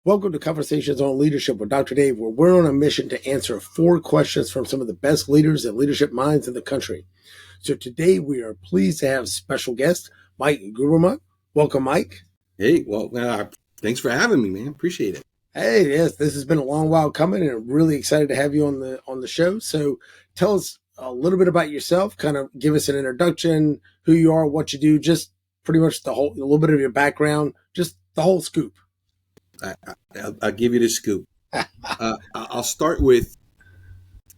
Welcome to Conversations on Leadership with Dr. Dave, where we're on a mission to answer 4 questions from some of the best leaders and leadership minds in the country. So today we are pleased to have special guest, Mike Guevremont. Welcome, Mike. Hey, well, thanks for having me, man. Appreciate it. Hey, yes, this has been a long while coming, and I'm really excited to have you on the show. So tell us a little bit about yourself, kind of give us an introduction, who you are, what you do, just pretty much a little bit of your background, just the whole scoop. I'll give you the scoop. I'll start with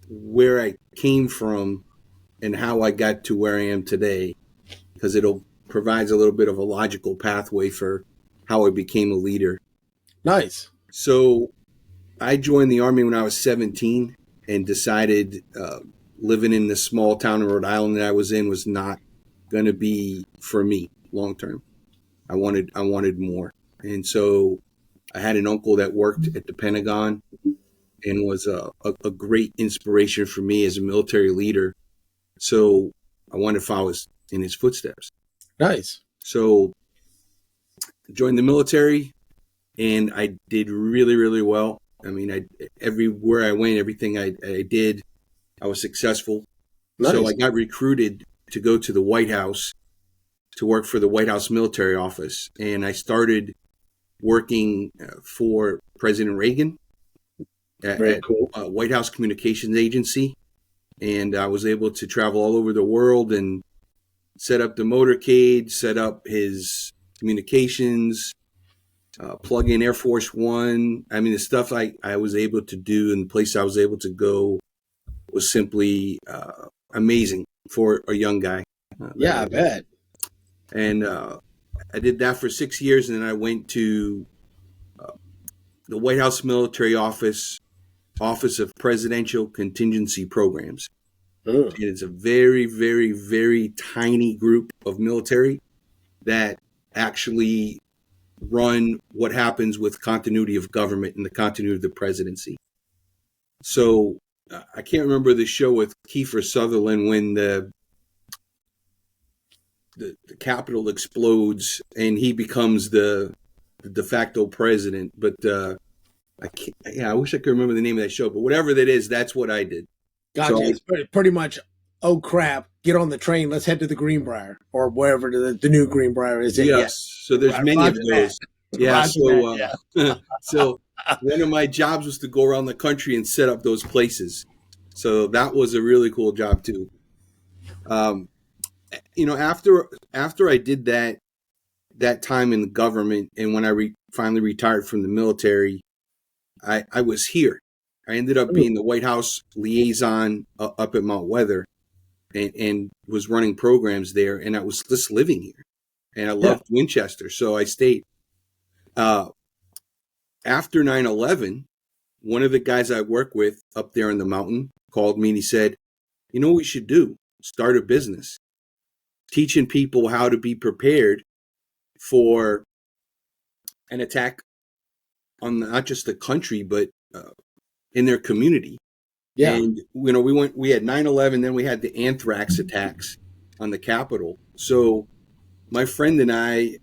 where I came from and how I got to where I am today, because it'll provides a little bit of a logical pathway for how I became a leader. Nice. So I joined the Army when I was 17 and decided living in this small town in Rhode Island that I was in was not going to be for me long term. I wanted more. And so I had an uncle that worked at the Pentagon and was a great inspiration for me as a military leader. So I wanted to follow in his footsteps. Nice. So I joined the military and I did really, really well. I mean, everywhere I went, everything I did, I was successful. Nice. So I got recruited to go to the White House to work for the White House military office. And I started working for President Reagan at White House Communications Agency. And I was able to travel all over the world and set up the motorcade, set up his communications, plug in Air Force One. I mean, the stuff I was able to do and the place I was able to go was simply amazing for a young guy. Yeah, I bet. And I did that for 6 years, and then I went to the White House Military Office of Presidential Contingency Programs. And it's a very, very, very tiny group of military that actually run what happens with continuity of government and the continuity of the presidency. So I can't remember the show with Kiefer Sutherland when the Capitol explodes and he becomes the de facto president. But I wish I could remember the name of that show. But whatever that is, that's what I did. Gotcha. So it's pretty much, oh crap, get on the train, let's head to the Greenbrier or wherever the new Greenbrier is. Yes. So there's many of those. Yeah. So one of my jobs was to go around the country and set up those places. So that was a really cool job too. After I did that time in the government, and when I finally retired from the military, I was here. I ended up being the White House liaison up at Mount Weather, and was running programs there. And I was just living here, and I loved Winchester, so I stayed. After 9/11, one of the guys I work with up there in the mountain called me and he said, "You know what we should do? Start a business, teaching people how to be prepared for an attack on not just the country, but in their community." Yeah. And, we had 9/11, then we had the anthrax attacks on the Capitol. So my friend and I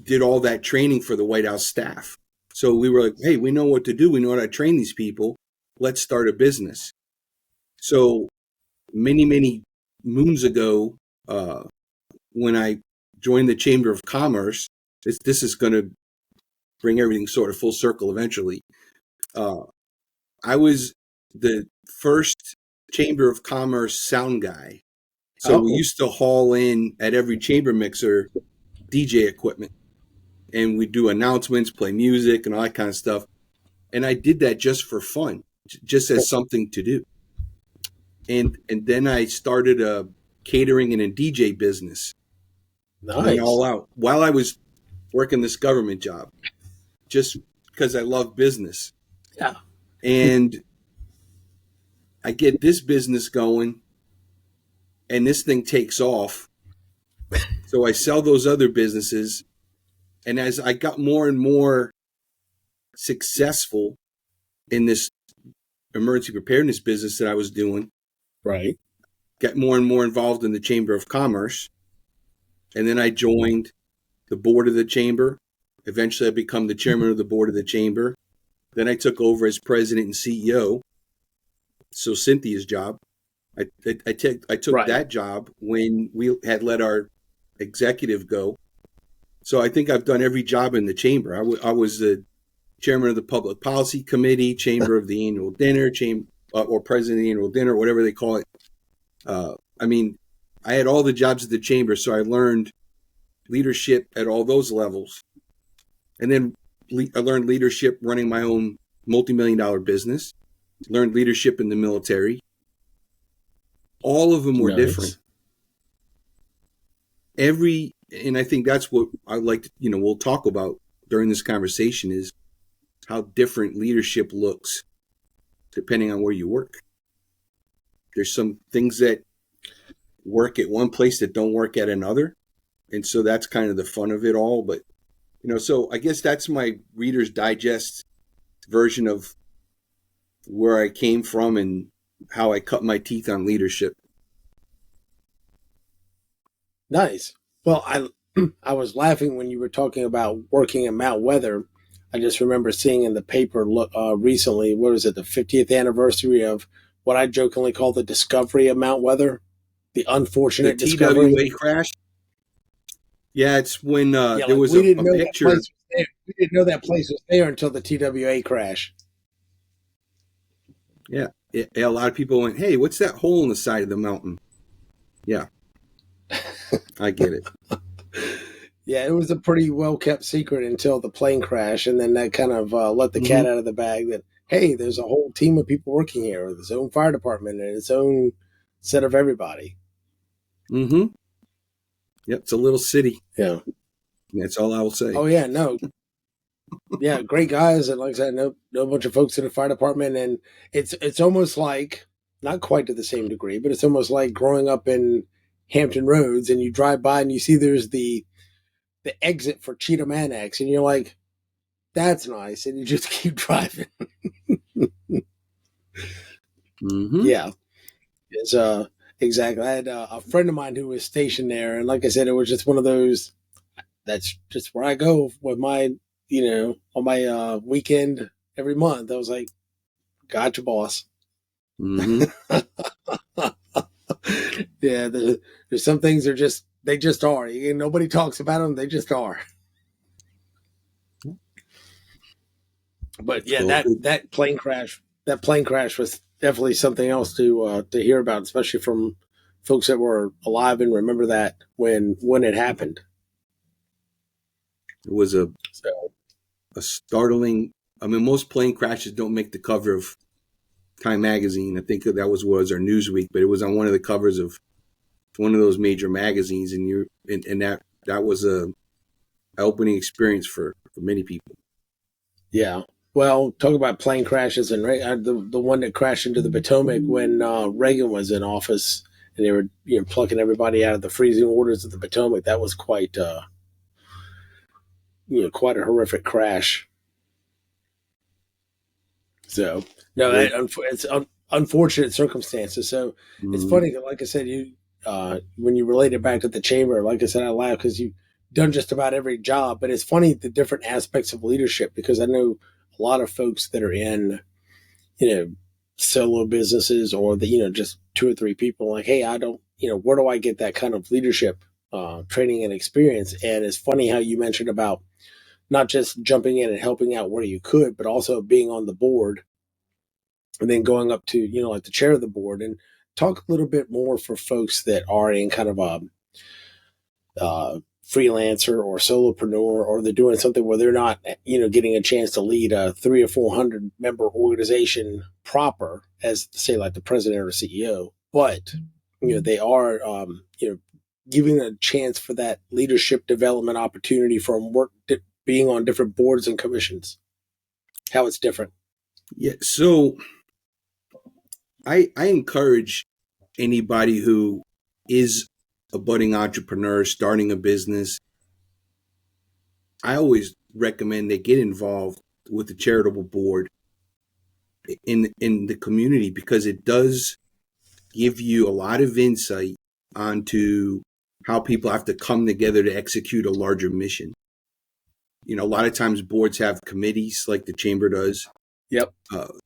did all that training for the White House staff. So we were like, hey, we know what to do. We know how to train these people. Let's start a business. So many, many moons ago, when I joined the Chamber of Commerce, this is going to bring everything sort of full circle eventually. I was the first Chamber of Commerce sound guy. So we used to haul in at every chamber mixer DJ equipment. And we'd do announcements, play music and all that kind of stuff. And I did that just for fun, just as something to do. And then I started a catering and a DJ business. Nice. Went all out while I was working this government job, just because I love business. Yeah. And I get this business going, and this thing takes off. So I sell those other businesses. And as I got more and more successful in this emergency preparedness business that I was doing, right, got more and more involved in the Chamber of Commerce. And then I joined the board of the chamber Eventually, I become the chairman of the board of the chamber. Then I took over as president and CEO. So Cynthia's job. I took Right. that job when we had let our executive go. So I think I've done every job in the chamber. I was the chairman of the public policy committee, chamber of the annual dinner, or president of the annual dinner, whatever they call it. I mean, I had all the jobs at the chamber, so I learned leadership at all those levels. And then I learned leadership running my own multi-million-dollar business, learned leadership in the military. All of them were different. And I think that's what I like to, we'll talk about during this conversation is how different leadership looks depending on where you work. There's some things that work at one place that don't work at another. And so that's kind of the fun of it all. But, so I guess that's my Reader's Digest version of where I came from and how I cut my teeth on leadership. Nice. Well, I was laughing when you were talking about working at Mount Weather. I just remember seeing in the paper recently, what was it, the 50th anniversary of what I jokingly call the discovery of Mount Weather, the unfortunate discovery. TWA crash. Yeah, it's when there was we a didn't know picture. That place was there. We didn't know that place was there until the TWA crash. Yeah, a lot of people went, "Hey, what's that hole in the side of the mountain?" Yeah, I get it. Yeah, it was a pretty well-kept secret until the plane crash, and then that kind of let the cat out of the bag that, hey, there's a whole team of people working here with its own fire department and its own set of everybody. Mm-hmm. Yep, it's a little city. Yeah. That's all I will say. Oh, yeah, no. Yeah, great guys, and like I said, know a bunch of folks in the fire department, and it's almost like, not quite to the same degree, but it's almost like growing up in Hampton Roads, and you drive by and you see there's the exit for Cheatham Annex, and you're like, that's nice, and you just keep driving. Mm-hmm. Yeah, it's exactly. I had a friend of mine who was stationed there, and like I said, it was just one of those. That's just where I go with my, on my weekend every month. I was like, gotcha, boss. Mm-hmm. Yeah, there's some things they just are. Nobody talks about them; they just are. But yeah, that plane crash was definitely something else to hear about, especially from folks that were alive and remember that when it happened. It was a startling. I mean, most plane crashes don't make the cover of Time magazine. I think that was our Newsweek, but it was on one of the covers of one of those major magazines, and that was a opening experience for many people. Yeah. Well, talk about plane crashes, and the one that crashed into the Potomac when Reagan was in office, and they were plucking everybody out of the freezing waters of the Potomac. That was quite quite a horrific crash. So no, it's unfortunate circumstances. So it's funny, like I said, when you relate it back to the chamber, like I said, I laugh because you've done just about every job. But it's funny the different aspects of leadership, because I know a lot of folks that are in, solo businesses, or just 2 or 3 people. Like, hey, I don't, where do I get that kind of leadership training and experience? And it's funny how you mentioned about not just jumping in and helping out where you could, but also being on the board and then going up to, like the chair of the board. And talk a little bit more for folks that are in kind of a freelancer or solopreneur, or they're doing something where they're not, getting a chance to lead a 300 or 400 member organization proper as, say, like the president or CEO, but, they are, giving a chance for that leadership development opportunity from being on different boards and commissions, how it's different. Yeah. So I encourage anybody who is a budding entrepreneur starting a business. I always recommend they get involved with the charitable board in the community, because it does give you a lot of insight onto how people have to come together to execute a larger mission. a lot of times boards have committees like the chamber does. Yep.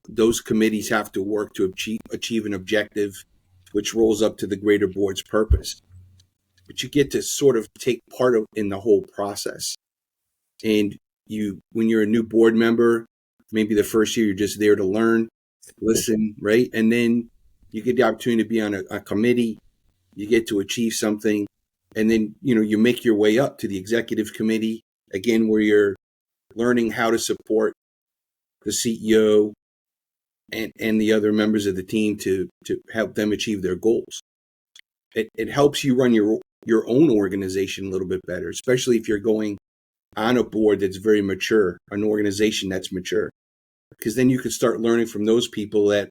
Those committees have to work to achieve an objective, which rolls up to the greater board's purpose. But you get to sort of take part in the whole process. And when you're a new board member, maybe the first year you're just there to learn, listen, right? And then you get the opportunity to be on a committee. You get to achieve something. And then, you make your way up to the executive committee, again, where you're learning how to support the CEO and the other members of the team to help them achieve their goals. It helps you run your own organization a little bit better, especially if you're going on a board that's very mature, an organization that's mature, because then you can start learning from those people that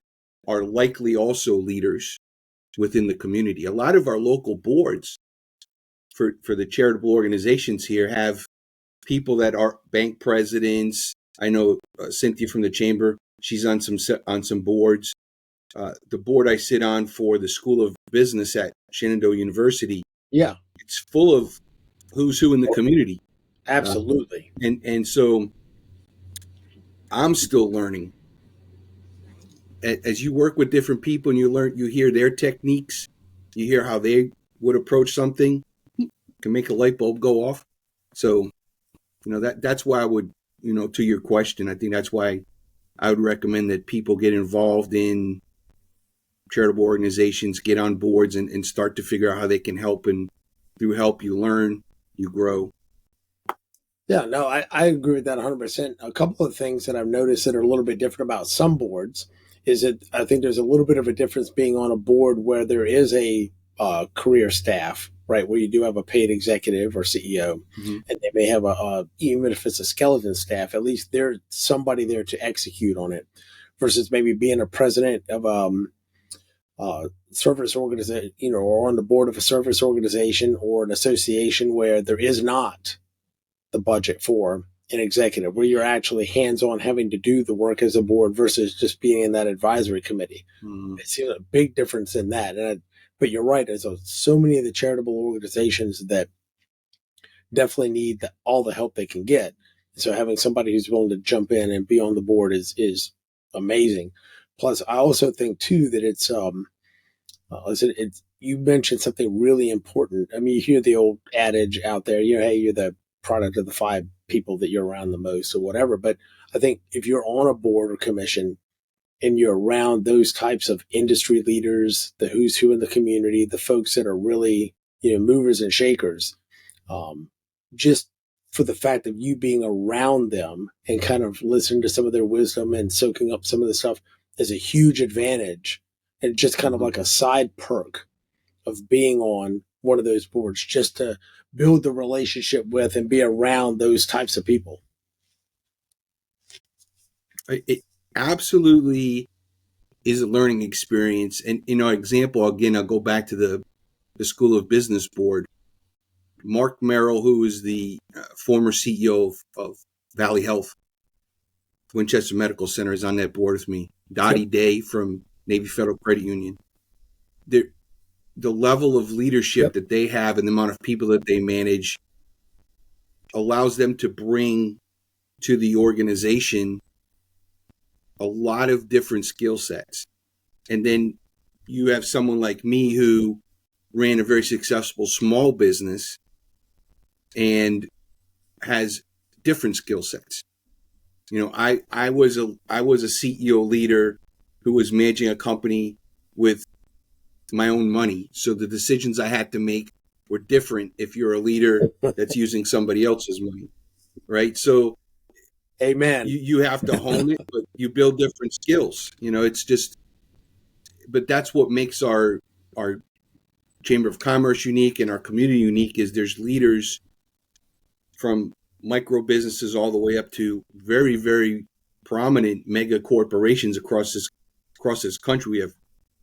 are likely also leaders within the community. A lot of our local boards for the charitable organizations here have people that are bank presidents. I know Cynthia from the chamber, she's on some boards. The board I sit on for the School of Business at Shenandoah University, Yeah, it's full of who's who in the community. absolutely. And so I'm still learning. As you work with different people and you hear their techniques, you hear how they would approach something, can make a light bulb go off. So, that's why I would, to your question, I think that's why I would recommend that people get involved in charitable organizations, get on boards and start to figure out how they can help. And through help, you learn, you grow. Yeah, no, I agree with that 100%. A couple of things that I've noticed that are a little bit different about some boards is that I think there's a little bit of a difference being on a board where there is a career staff, right, where you do have a paid executive or CEO, Mm-hmm. and they may have even if it's a skeleton staff, at least there's somebody there to execute on it, versus maybe being a president of service organization, or on the board of a service organization or an association where there is not the budget for an executive, where you're actually hands-on having to do the work as a board versus just being in that advisory committee. Mm-hmm. I see a big difference in that. But you're right, there's so many of the charitable organizations that definitely need all the help they can get. So having somebody who's willing to jump in and be on the board is amazing. Plus, I also think too that it's you mentioned something really important. I mean, you hear the old adage out there, hey, you're the product of the 5 people that you're around the most or whatever. But I think if you're on a board or commission and you're around those types of industry leaders, the who's who in the community, the folks that are really, movers and shakers, just for the fact of you being around them and kind of listening to some of their wisdom and soaking up some of the stuff is a huge advantage. And just kind of like a side perk of being on one of those boards, just to build the relationship with and be around those types of people. It absolutely is a learning experience. And, example, again, I'll go back to the School of Business board. Mark Merrill, who is the former CEO of Valley Health, Winchester Medical Center, is on that board with me. Dottie Day from Navy Federal Credit Union. The level of leadership that they have and the amount of people that they manage allows them to bring to the organization a lot of different skill sets. And then you have someone like me who ran a very successful small business and has different skill sets. I was a CEO leader who was managing a company with my own money. So the decisions I had to make were different if you're a leader that's using somebody else's money, right? So amen. You have to hone it, but you build different skills. It's just, but that's what makes our Chamber of Commerce unique and our community unique is there's leaders from micro businesses all the way up to very, very prominent mega corporations across this country. We have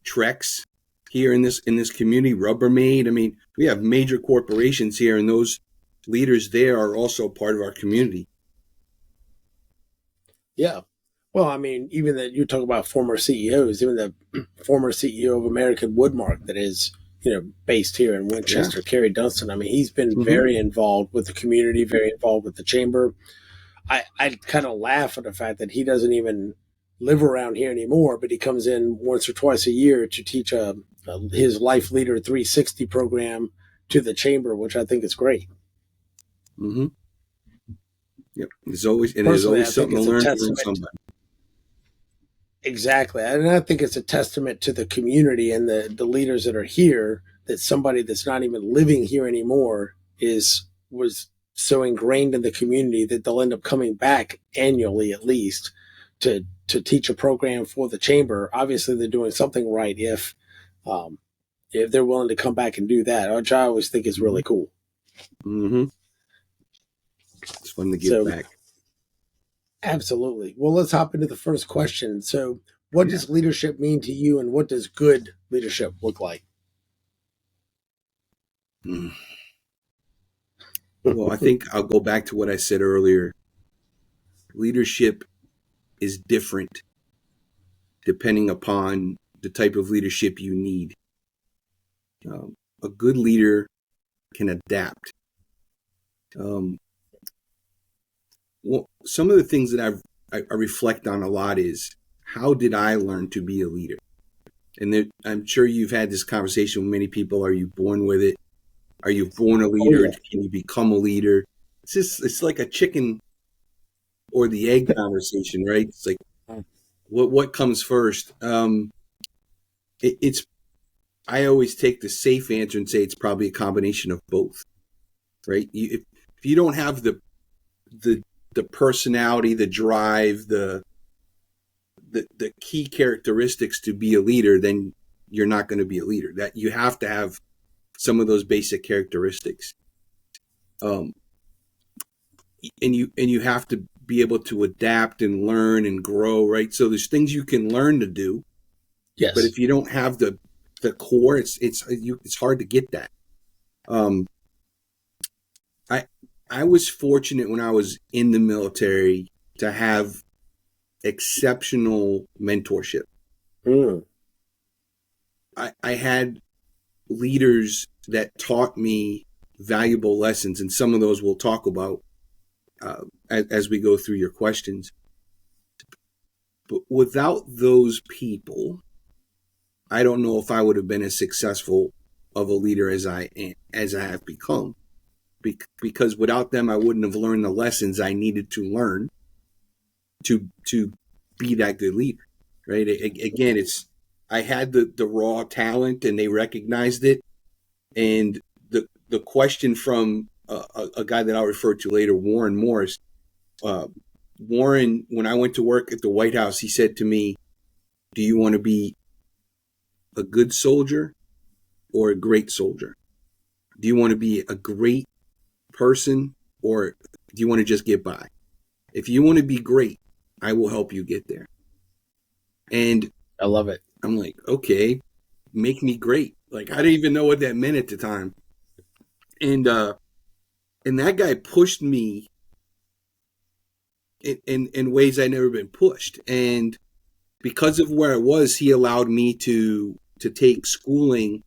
Trex here in this community, Rubbermaid. I mean, we have major corporations here, and those leaders there are also part of our community. Yeah. Well, I mean, even that you talk about former CEOs, even the former CEO of American Woodmark that is based here in Yeah. Winchester, Kerry Dunston. I mean, he's been Mm-hmm. very involved with the community, very involved with the chamber. I kind of laugh at the fact that he doesn't even live around here anymore, but he comes in once or twice a year to teach his Life Leader 360 program to the chamber, which I think is great. Mm-hmm. Yep. There's Personally, I always think something to it's a learn from testament. somebody. Exactly. And I think it's a testament to the community and the leaders that are here that somebody that's not even living here anymore was so ingrained in the community that they'll end up coming back annually at least to teach a program for the chamber. Obviously they're doing something right if they're willing to come back and do that, which I always think is Mm-hmm. really cool. Mm-hmm. It's fun to give So back. absolutely. Well, let's hop into the first question. So what Yeah. does leadership mean to you and what does good leadership look like? Mm. Well, I think I'll go back to what I said earlier. Leadership is different depending upon the type of leadership you need. A good leader can adapt. Well, some of the things that I reflect on a lot is how did I learn to be a leader? And I'm sure you've had this conversation with many people. Are you born with it? Are you born a Oh leader? yeah. Can you become a leader? It's like a chicken or the egg conversation, right? It's like what comes first? It's I always take the safe answer and say it's probably a combination of both, right? If you don't have the the personality, the drive, the key characteristics to be a leader, then you're not going to be a leader. That you have to have some of those basic characteristics, um, and you have to be able to adapt and learn and grow, right? So there's things you can learn to do, but Yes. if you don't have the core, it's hard to get that. Um, I I was fortunate when I was in the military to have exceptional mentorship. Mm. I had leaders that taught me valuable lessons, and some of those we'll talk about as we go through your questions. But without those people, I don't know if I would have been as successful of a leader as I have become. Because without them, I wouldn't have learned the lessons I needed to learn to be that good leader. Right? Again, I had the raw talent, and they recognized it. And the question from a guy that I'll refer to later, Warren Morris. Warren, when I went to work at the White House, he said to me, "Do you want to be a good soldier or a great soldier? Do you want to be a great person or do you want to just get by? If you want to be great, I will help you get there." And I love it. I'm like, okay, make me great. Like I didn't even know what that meant at the time. And that guy pushed me in ways I'd never been pushed. And because of where I was, he allowed me to take schooling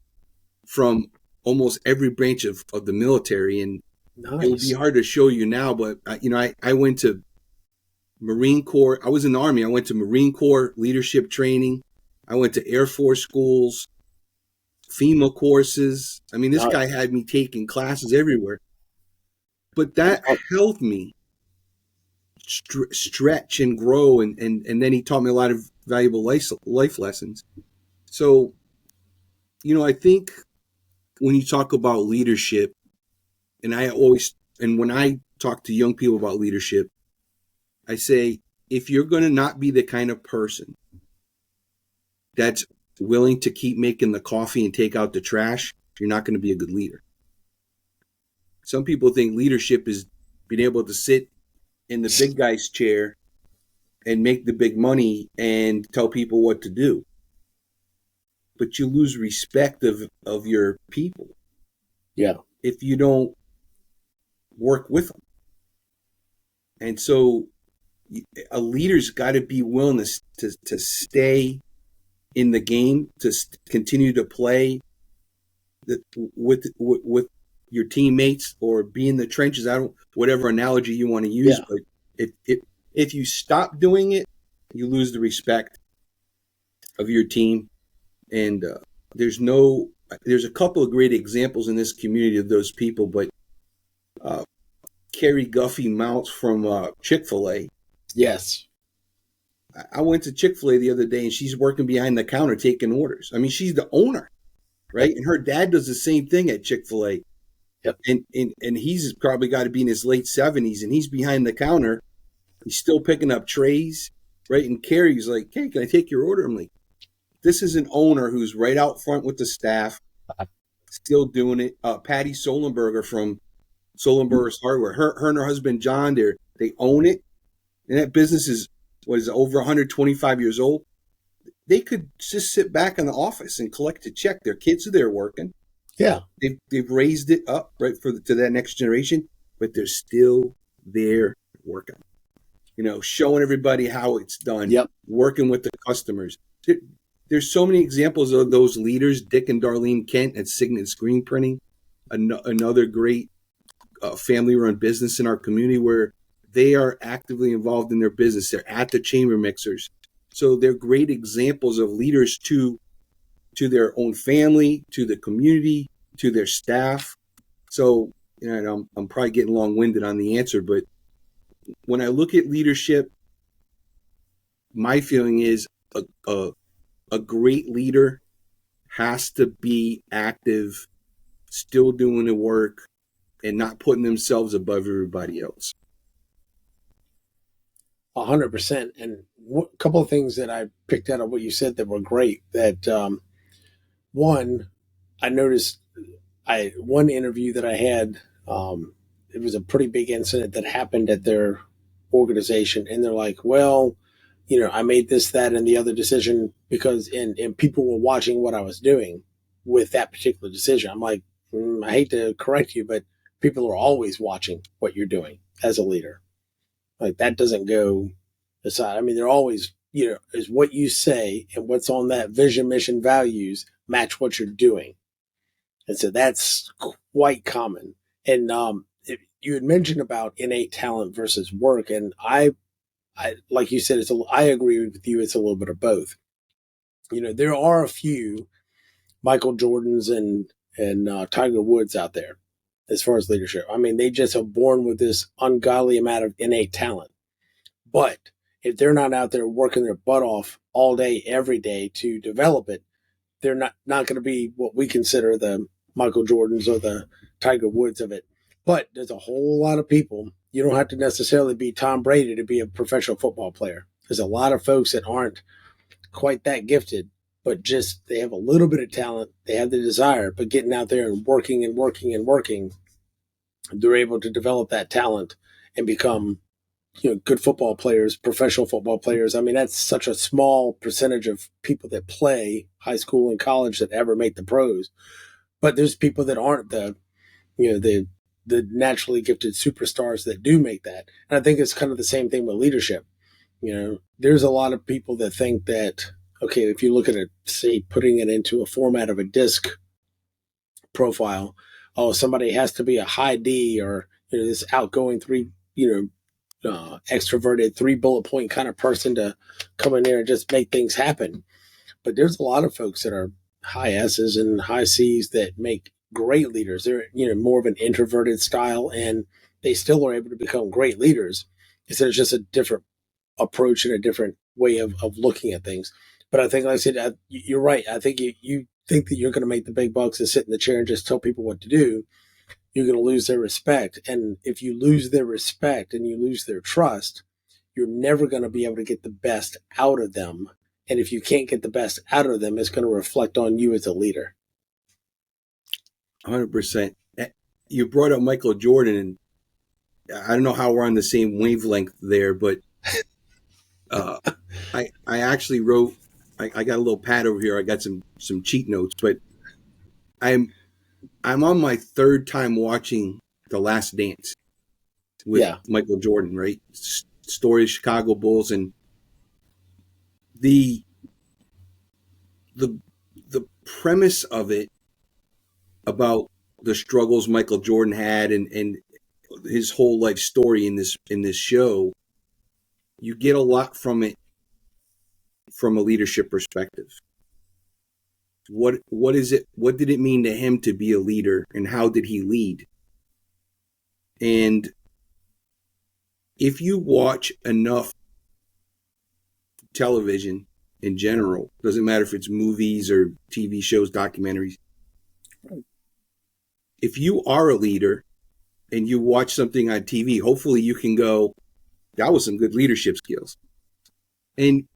from almost every branch of the military. And it will be Nice. hard to show you now, but I went to Marine Corps. I was in the Army. I went to Marine Corps leadership training. I went to Air Force schools, FEMA courses. I mean, this guy Nice. had me taking classes everywhere. But that helped me stretch and grow. And then he taught me a lot of valuable life lessons. So, I think when you talk about leadership, and when I talk to young people about leadership, I say, if you're going to not be the kind of person that's willing to keep making the coffee and take out the trash, you're not going to be a good leader. Some people think leadership is being able to sit in the big guy's chair and make the big money and tell people what to do. But you lose respect of your people Yeah. if you don't work with them. And so a leader's got to be willing to stay in the game, to continue to play with your teammates or be in the trenches. I don't whatever analogy you want to use, Yeah. but if you stop doing it, you lose the respect of your team. And there's a couple of great examples in this community of those people, but Carrie Guffey Mounts from Chick-fil-A. Yes. I went to Chick-fil-A the other day, and she's working behind the counter taking orders. I mean, she's the owner, right? And her dad does the same thing at Chick-fil-A. Yep. And he's probably got to be in his late 70s, and he's behind the counter. He's still picking up trays, right? And Carrie's like, hey, can I take your order? I'm like, this is an owner who's right out front with the staff, still doing it. Patty Solenberger from Solenberger's Hardware. Her and her husband, John, they own it. And that business is over 125 years old. They could just sit back in the office and collect a check. Their kids are there working. Yeah. They've raised it up right to that next generation, but they're still there working. Showing everybody how it's done. Yep. Working with the customers. There's so many examples of those leaders. Dick and Darlene Kent at Signet Screen Printing, another great family-run business in our community where they are actively involved in their business. They're at the chamber mixers. So they're great examples of leaders to their own family, to the community, to their staff. So, I'm probably getting long-winded on the answer, but when I look at leadership, my feeling is a great leader has to be active, still doing the work, and not putting themselves above everybody else. 100%. And a couple of things that I picked out of what you said that were great. That one, I noticed one interview that I had, it was a pretty big incident that happened at their organization, and they're like, well, I made this, that, and the other decision because and people were watching what I was doing with that particular decision. I'm like, I hate to correct you, but people are always watching what you're doing as a leader. Like that doesn't go aside. I mean, they're always, is what you say and what's on that vision, mission, values match what you're doing. And so that's quite common. And you had mentioned about innate talent versus work. And I like you said, I agree with you. It's a little bit of both. There are a few Michael Jordans and Tiger Woods out there as far as leadership. I mean, they just are born with this ungodly amount of innate talent. But if they're not out there working their butt off all day, every day to develop it, they're not going to be what we consider the Michael Jordans or the Tiger Woods of it. But there's a whole lot of people. You don't have to necessarily be Tom Brady to be a professional football player. There's a lot of folks that aren't quite that gifted, but just they have a little bit of talent. They have the desire, but getting out there and working and working and working, they're able to develop that talent and become good football players, professional football players. I mean, that's such a small percentage of people that play high school and college that ever make the pros. But there's people that aren't the naturally gifted superstars that do make that. And I think it's kind of the same thing with leadership. There's a lot of people that think that, okay, if you look at it, say, putting it into a format of a disc profile, somebody has to be a high D or this outgoing extroverted 3 bullet point kind of person to come in there and just make things happen. But there's a lot of folks that are high S's and high C's that make great leaders. They're, more of an introverted style, and they still are able to become great leaders. It's just a different approach and a different way of looking at things. But I think, like I said, you're right. I think you think that you're going to make the big bucks and sit in the chair and just tell people what to do. You're going to lose their respect. And if you lose their respect and you lose their trust, you're never going to be able to get the best out of them. And if you can't get the best out of them, it's going to reflect on you as a leader. 100%. You brought up Michael Jordan, and I don't know how we're on the same wavelength there, but I actually wrote, I got a little pad over here. I got some cheat notes, but I'm on my third time watching The Last Dance with Michael Jordan, right? Story of Chicago Bulls, and the premise of it about the struggles Michael Jordan had and his whole life story in this show, you get a lot from it from a leadership perspective. What is it? What did it mean to him to be a leader, and how did he lead? And if you watch enough television in general, doesn't matter if it's movies or TV shows, documentaries, if you are a leader and you watch something on TV, hopefully you can go, that was some good leadership skills. And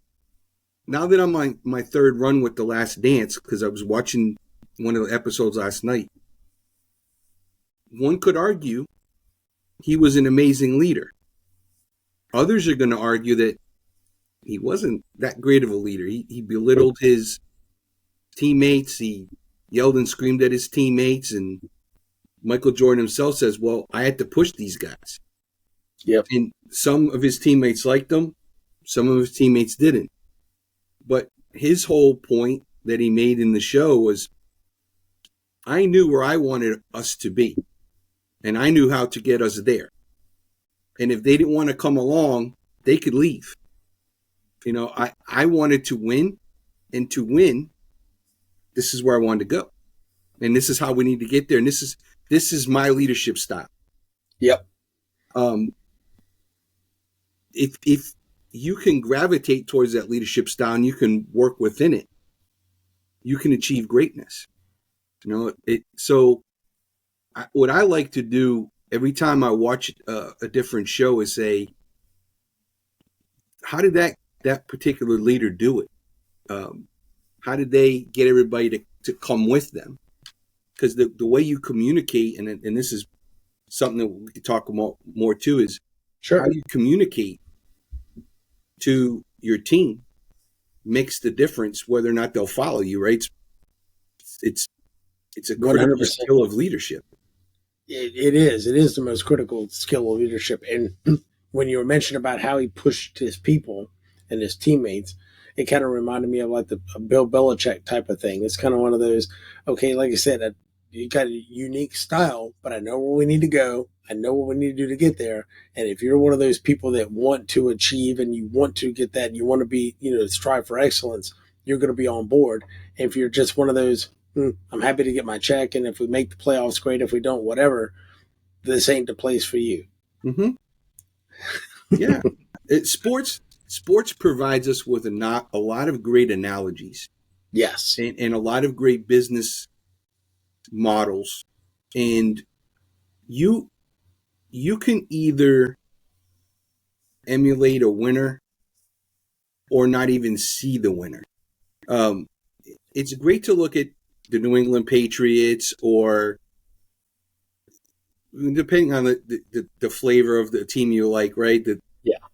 now that I'm on my third run with The Last Dance, because I was watching one of the episodes last night, one could argue he was an amazing leader. Others are going to argue that he wasn't that great of a leader. He belittled his teammates. He yelled and screamed at his teammates. And Michael Jordan himself says, well, I had to push these guys. Yep. And some of his teammates liked him. Some of his teammates didn't. But his whole point that he made in the show was, I knew where I wanted us to be, and I knew how to get us there. And if they didn't want to come along, they could leave. You know, I wanted to win, and to win, this is where I wanted to go. And this is how we need to get there. And this is my leadership style. Yep. If you can gravitate towards that leadership style and you can work within it, you can achieve greatness. You know, what I like to do every time I watch a different show is say, how did that particular leader do it? How did they get everybody to come with them? Because the way you communicate, and this is something that we could talk more too, is Sure. how you communicate to your team makes the difference whether or not they'll follow you, right? It's a critical 100%. skill of leadership. It is. It is the most critical skill of leadership. And when you were mentioning about how he pushed his people and his teammates, it kind of reminded me of like the Bill Belichick type of thing. It's kind of one of those, okay, like I said, you got a unique style, but I know where we need to go. I know what we need to do to get there. And if you're one of those people that want to achieve and you want to get that, and you want to be, strive for excellence, you're going to be on board. And if you're just one of those, I'm happy to get my check, and if we make the playoffs, great. If we don't, whatever, this ain't the place for you. Mm-hmm. Yeah. Sports provides us with a lot of great analogies. Yes. And a lot of great business models. And you can either emulate a winner or not even see the winner. It's great to look at the New England Patriots, or depending on the flavor of the team you like, right? The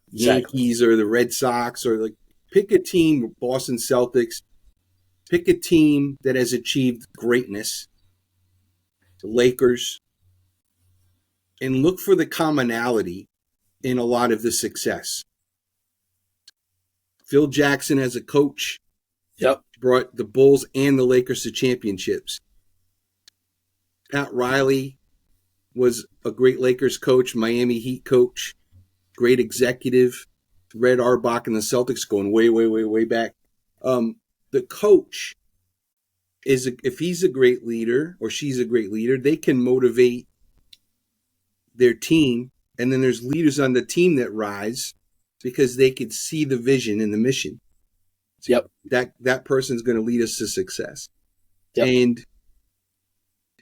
Yankees or the Red Sox, or like pick a team, Boston Celtics, pick a team that has achieved greatness, the Lakers, and look for the commonality in a lot of the success. Phil Jackson as a coach brought the Bulls and the Lakers to championships. Pat Riley was a great Lakers coach, Miami Heat coach, great executive. Red Auerbach and the Celtics going way, way, way, way back. The coach if he's a great leader or she's a great leader, they can motivate their team. And then there's leaders on the team that rise because they could see the vision and the mission. Yep. That person's going to lead us to success. Yep. And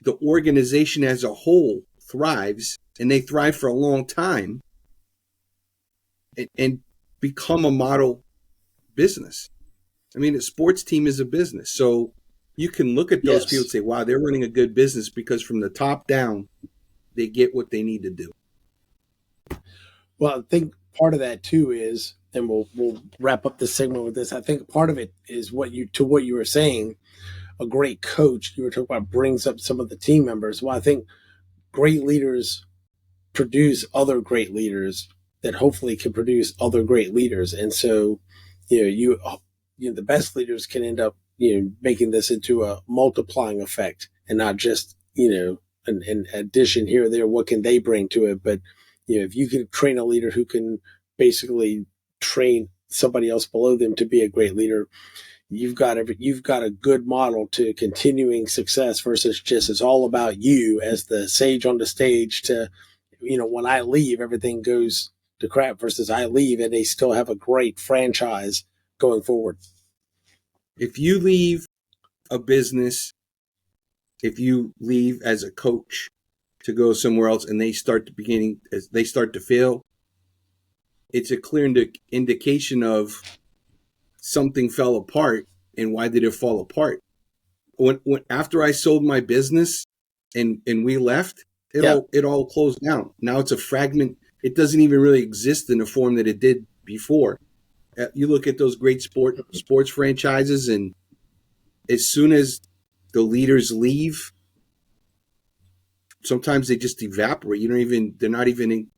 the organization as a whole thrives, and they thrive for a long time and become a model business. I mean, a sports team is a business. So you can look at those people and say, wow, they're running a good business because from the top down, they get what they need to do. Well, I think part of that too is, and we'll wrap up this segment with this. I think part of it is what you were saying. A great coach, you were talking about, brings up some of the team members. Well, I think great leaders produce other great leaders that hopefully can produce other great leaders. And so, the best leaders can end up, making this into a multiplying effect and not just an addition here or there, what can they bring to it? But, if you can train a leader who can basically train somebody else below them to be a great leader, you've got a good model to continuing success versus just it's all about you as the sage on the stage to, when I leave, everything goes to crap versus I leave and they still have a great franchise going forward. If you leave a business, if you leave as a coach to go somewhere else and they start to fail, it's a clear indication of something fell apart. And why did it fall apart? When after I sold my business and we left, it all closed down. Now it's a fragment. It doesn't even really exist in the form that it did before. You look at those great sports franchises, and as soon as the leaders leave, sometimes they just evaporate. They're not even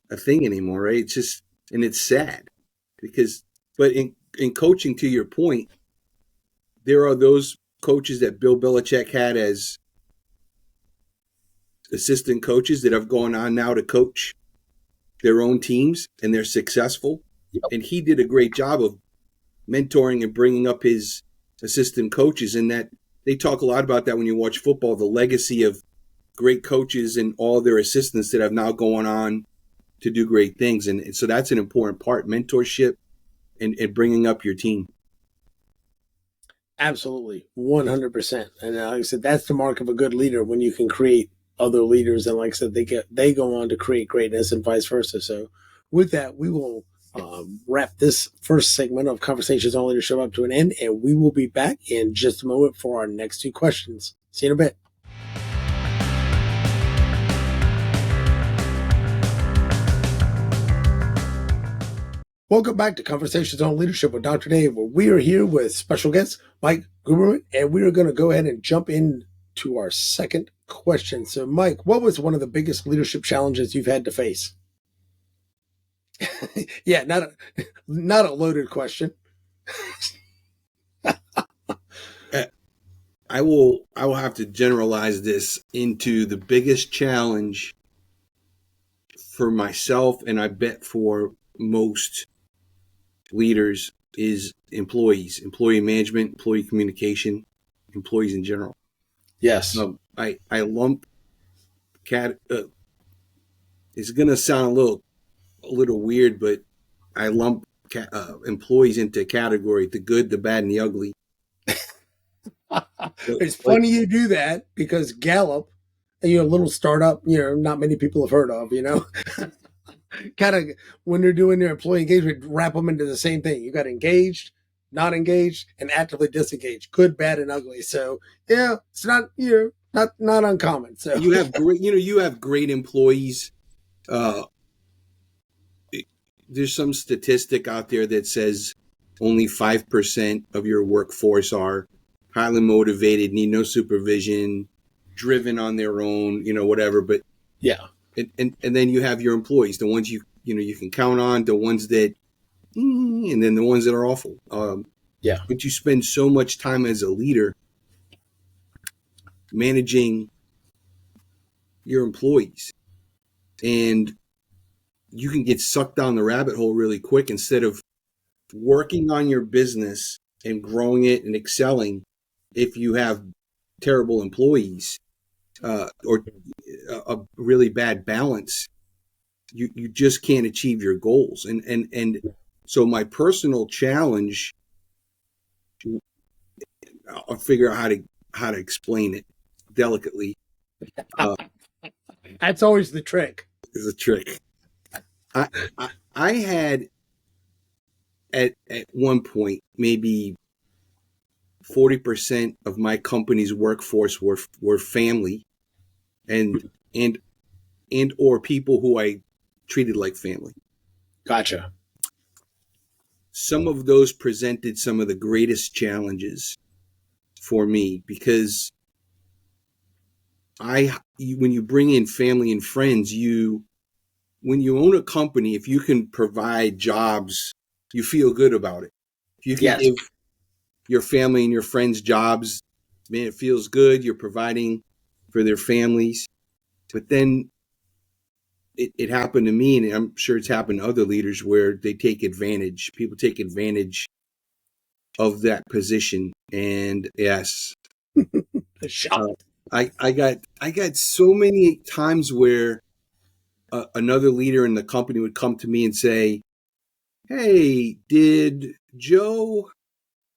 a thing anymore, right? It's just, and it's sad but in coaching, to your point, there are those coaches that Bill Belichick had as assistant coaches that have gone on now to coach their own teams, and they're successful. Yep. And he did a great job of mentoring and bringing up his assistant coaches, and that they talk a lot about that when you watch football, the legacy of great coaches and all their assistants that have now gone on to do great things. And so that's an important part, mentorship and bringing up your team. Absolutely, 100%. And like I said, that's the mark of a good leader, when you can create other leaders. And like I said, they go on to create greatness and vice versa. So with that, we will wrap this first segment of Conversations on Leadership up to an end, and we will be back in just a moment for our next two questions. See you in a bit. Welcome back to Conversations on Leadership with Dr. Dave, where we are here with special guest Mike Guevremont, and we are going to go ahead and jump into our second question. So, Mike, what was one of the biggest leadership challenges you've had to face? Yeah, not a loaded question. I will have to generalize this into the biggest challenge for myself, and I bet for most leaders, is employee management, employee communication, employees in general. Yes. I lump it's going to sound a little weird, but I lump employees into category: the good, the bad, and the ugly. It's funny you do that, because Gallup, a little startup, not many people have heard of, kind of, when they're doing their employee engagement, wrap them into the same thing. You got engaged, not engaged, and actively disengaged, good, bad, and ugly. So yeah, it's not, not uncommon. So you have great employees. There's some statistic out there that says only 5% of your workforce are highly motivated, need no supervision, driven on their own, whatever. But yeah. And then you have your employees, the ones you can count on, the ones that, and then the ones that are awful. Yeah. But you spend so much time as a leader managing your employees, and you can get sucked down the rabbit hole really quick instead of working on your business and growing it and excelling. If you have terrible employees or a really bad balance, you just can't achieve your goals. And so my personal challenge, I'll figure out how to explain it delicately. That's always the trick. Is a trick. I had at one point maybe 40% of my company's workforce were family and or people who I treated like family. Gotcha. Some of those presented some of the greatest challenges for me, because when you bring in family and friends, when you own a company, if you can provide jobs, you feel good about it. If you can give your family and your friends jobs, man, it feels good. You're providing for their families. But then it happened to me, and I'm sure it's happened to other leaders, where they take advantage. People take advantage of that position. And yes, I got so many times where another leader in the company would come to me and say, "Hey, did Joe,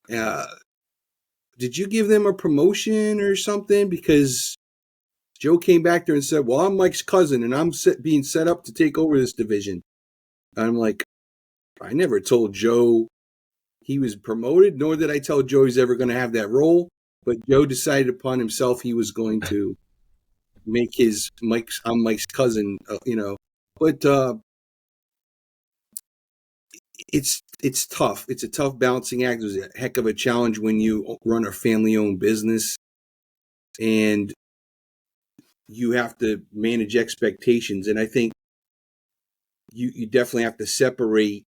did you give them a promotion or something? Because Joe came back there and said, well, I'm Mike's cousin and I'm being set up to take over this division." And I'm like, I never told Joe he was promoted, nor did I tell Joe he's ever going to have that role. But Joe decided upon himself he was going to make I'm Mike's cousin, But it's tough. It's a tough balancing act. It was a heck of a challenge when you run a family-owned business and you have to manage expectations. And I think you definitely have to separate.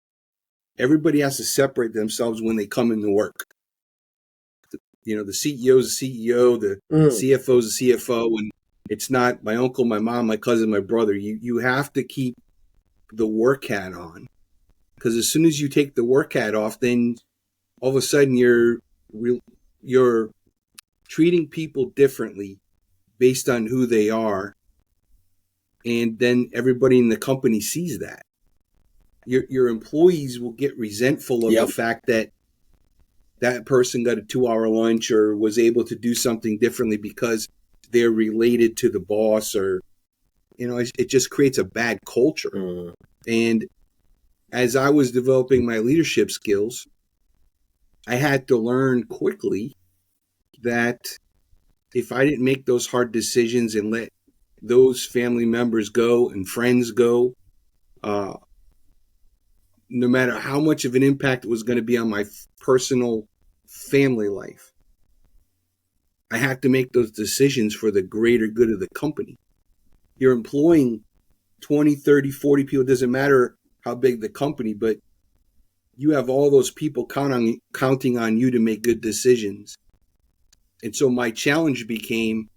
Everybody has to separate themselves when they come into work. The CEO is the CEO, the CFO is the CFO, and it's not my uncle, my mom, my cousin, my brother. You have to keep the work hat on, because as soon as you take the work hat off, then all of a sudden you're treating people differently based on who they are, and then everybody in the company sees that. Your employees will get resentful of the fact that that person got a 2-hour lunch or was able to do something differently because they're related to the boss, or it just creates a bad culture. And as I was developing my leadership skills, I had to learn quickly that if I didn't make those hard decisions and let those family members go and friends go, no matter how much of an impact it was going to be on my personal family life, I had to make those decisions for the greater good of the company. You're employing 20, 30, 40 people. It doesn't matter how big the company, but you have all those people counting on you to make good decisions. And so my challenge became,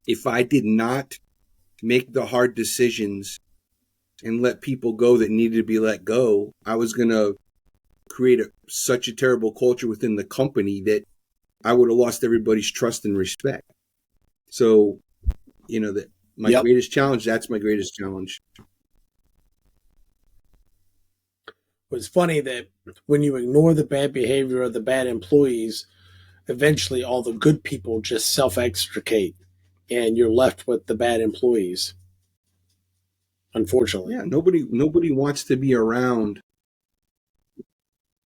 if I did not make the hard decisions and let people go that needed to be let go, I was going to create such a terrible culture within the company that I would have lost everybody's trust and respect. So, that my greatest challenge, that's my greatest challenge. It's funny that when you ignore the bad behavior of the bad employees, eventually all the good people just self-extricate and you're left with the bad employees. Unfortunately. Yeah, nobody wants to be around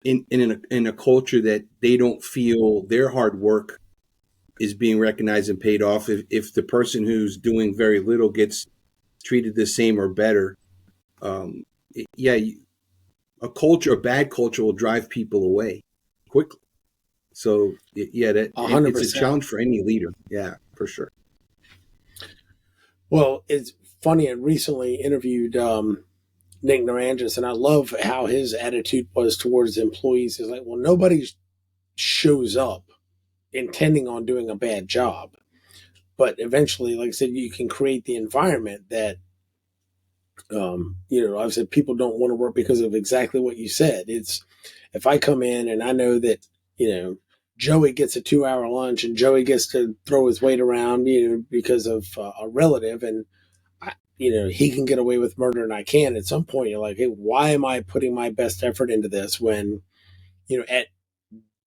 in a culture that they don't feel their hard work is being recognized and paid off. If the person who's doing very little gets treated the same or better, a bad culture will drive people away quickly. So it's a challenge for any leader. Yeah, for sure. Well, it's funny. I recently interviewed Nick Narangis, and I love how his attitude was towards employees. He's like, well, nobody shows up intending on doing a bad job. But eventually, like I said, you can create the environment that, I've said people don't want to work because of exactly what you said. It's if I come in and I know that, Joey gets a 2-hour lunch and Joey gets to throw his weight around, because of a relative, and he can get away with murder and I can. At some point, you're like, hey, why am I putting my best effort into this when, at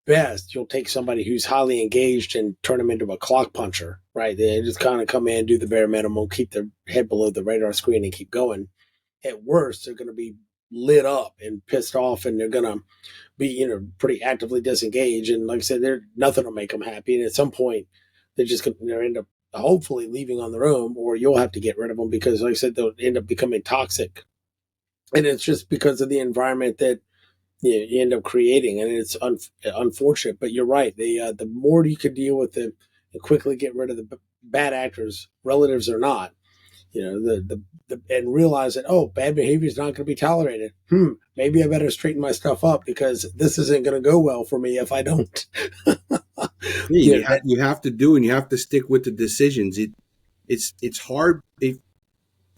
best, you'll take somebody who's highly engaged and turn them into a clock puncher, right? They just kind of come in, do the bare minimum, keep their head below the radar screen and keep going. At worst, they're going to be lit up and pissed off, and they're going to be, pretty actively disengaged. And like I said, nothing will make them happy. And at some point, they're end up hopefully leaving on their own, or you'll have to get rid of them because, like I said, they'll end up becoming toxic. And it's just because of the environment that you end up creating, and it's unfortunate. But you're right. The more you can deal with it and quickly get rid of the bad actors, relatives or not, and realize that, bad behavior is not going to be tolerated. Maybe I better straighten my stuff up because this isn't going to go well for me if I don't. Yeah, You know, you have to do, and you have to stick with the decisions. It's hard,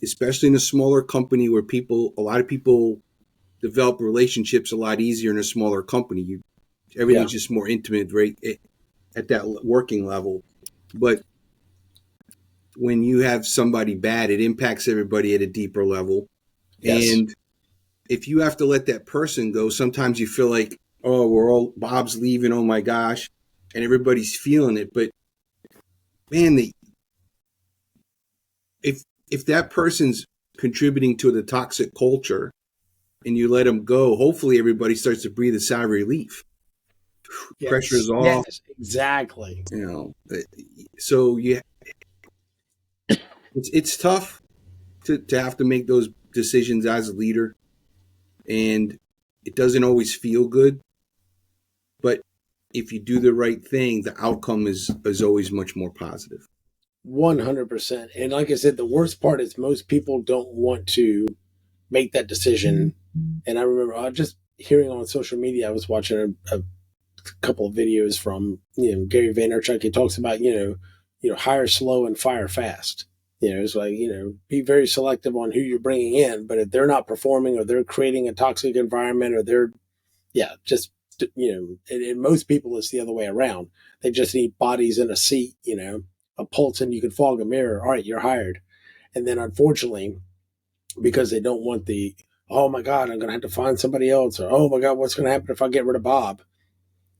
especially in a smaller company where a lot of people develop relationships a lot easier in a smaller company. yeah, Everything's just more intimate, right, at that working level. But when you have somebody bad, it impacts everybody at a deeper level. yes, And if you have to let that person go, sometimes you feel like, oh, Bob's leaving. Oh my gosh. And everybody's feeling it. But man, if, if that person's contributing to the toxic culture and you let them go, hopefully everybody starts to breathe a sigh of relief. yes, Pressure's off, yes, exactly. you know. So it's tough to have to make those decisions as a leader, and it doesn't always feel good. But if you do the right thing, the outcome is always much more positive. 100%. And like I said, the worst part is most people don't want to make that decision. And I remember just hearing on social media, I was watching a couple of videos from Gary Vaynerchuk. He talks about hire slow and fire fast. It's like be very selective on who you're bringing in, but if they're not performing or they're creating a toxic environment or they're just and most people it's the other way around. They just need bodies in a seat, a pulse, and you can fog a mirror. All right, you're hired. And then unfortunately, because they don't want the oh my god, I'm gonna have to find somebody else, or oh my god, what's gonna happen if I get rid of Bob?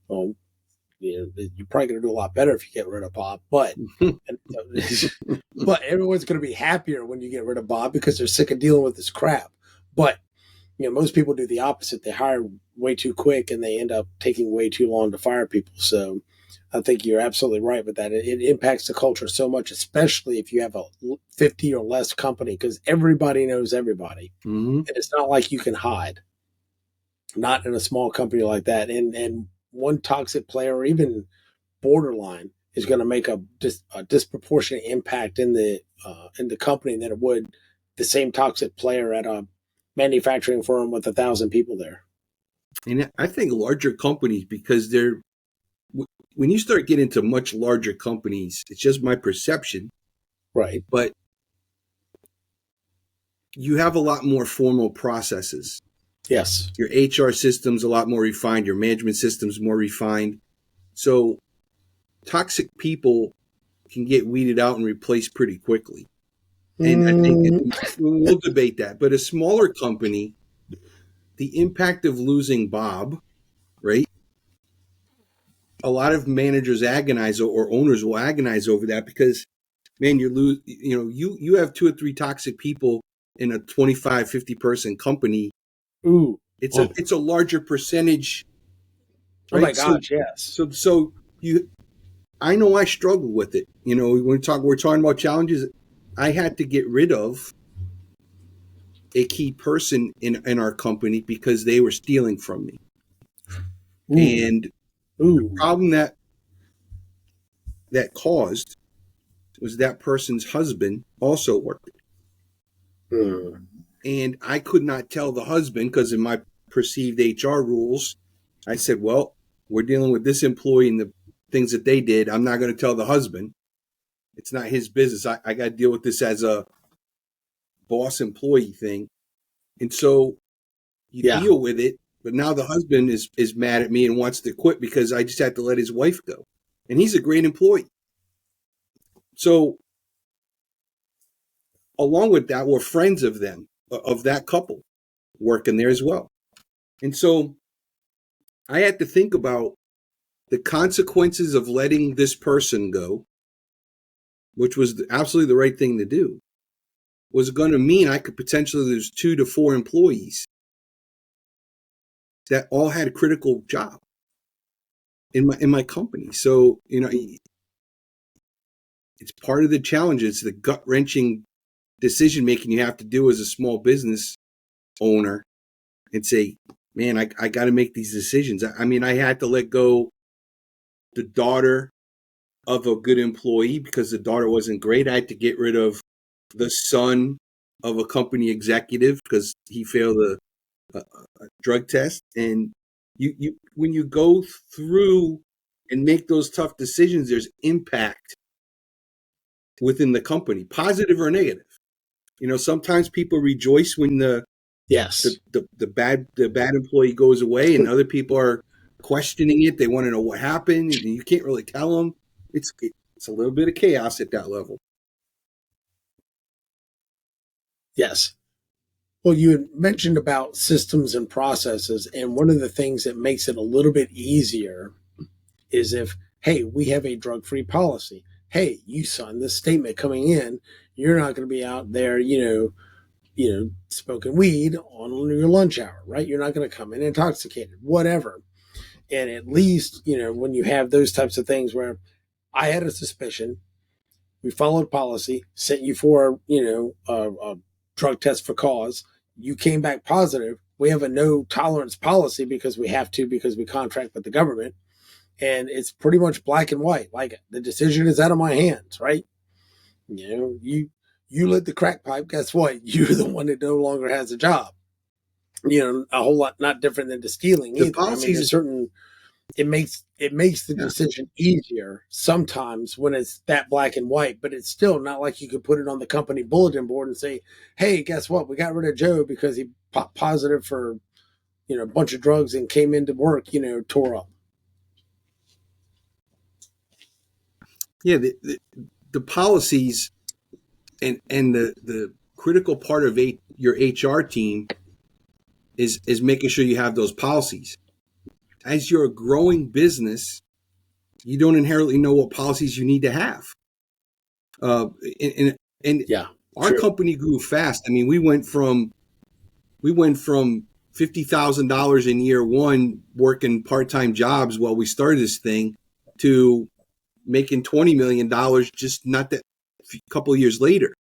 Well, you're probably going to do a lot better if you get rid of Bob. But but everyone's going to be happier when you get rid of Bob because they're sick of dealing with this crap. But most people do the opposite. They hire way too quick and they end up taking way too long to fire people. So I think you're absolutely right with that. It impacts the culture so much, especially if you have a 50 or less company, because everybody knows everybody, Mm-hmm. and it's not like you can hide. Not in a small company like that. And one toxic player, or even borderline, is going to make a disproportionate impact in the company than it would the same toxic player at a manufacturing firm with 1,000 people there. And I think larger companies, because when you start getting to much larger companies, it's just my perception, Right. but you have a lot more formal processes. Yes. Your HR system's a lot more refined. Your management system's more refined. So toxic people can get weeded out and replaced pretty quickly. And I think Mm, we'll debate that. But a smaller company, the impact of losing Bob, right? A lot of managers agonize, or owners will agonize over that, because man, you have two or three toxic people in a 25, 50 person company. ooh. It's a larger percentage, Oh my right? gosh, yes. So you I know I struggle with it. When we're talking about challenges, I had to get rid of a key person in our company because they were stealing from me. Ooh. And the Ooh. problem that caused was that person's husband also worked. Mm. And I could not tell the husband, because in my perceived HR rules, I said, well, we're dealing with this employee and the things that they did. I'm not going to tell the husband. It's not his business. I got to deal with this as a boss employee thing. And so you Yeah. deal with it. But now the husband is mad at me and wants to quit because I just had to let his wife go. And he's a great employee. So along with that, we're friends of them, of that couple working there as well. And so I had to think about the consequences of letting this person go, which was absolutely the right thing to do, was going to mean I could potentially lose 2 to 4 employees that all had a critical job in my company. So, it's part of the challenge. It's the gut wrenching decision making you have to do as a small business owner, and say, man, I got to make these decisions. I mean, I had to let go the daughter of a good employee because the daughter wasn't great. I had to get rid of the son of a company executive because he failed a drug test. And you when you go through and make those tough decisions, there's impact within the company, positive or negative. Sometimes people rejoice when the Yes. bad employee goes away, and other people are questioning it. They want to know what happened, and you can't really tell them. It's a little bit of chaos at that level. Yes. Well, you had mentioned about systems and processes, and one of the things that makes it a little bit easier is if, hey, we have a drug-free policy. Hey, you signed this statement coming in. You're not going to be out there, smoking weed on your lunch hour, right? You're not going to come in intoxicated, whatever. And at least, when you have those types of things where I had a suspicion, we followed policy, sent you for, a drug test for cause. You came back positive. We have a no tolerance policy because we have to, because we contract with the government. And it's pretty much black and white. Like, the decision is out of my hands, right? You lit the crack pipe. Guess what? You're the one that no longer has a job. A whole lot not different than the stealing either. I mean, there's certain. It makes the decision easier sometimes when it's that black and white, but it's still not like you could put it on the company bulletin board and say, "Hey, guess what? We got rid of Joe because he popped positive for a bunch of drugs and came into work, tore up." Yeah, the policies and the critical part of your HR team is making sure you have those policies. As you're a growing business, you don't inherently know what policies you need to have. And Yeah, our company grew fast. I mean, we went from $50,000 in year one working part-time jobs while we started this thing to making $20 million just not that a couple of years later.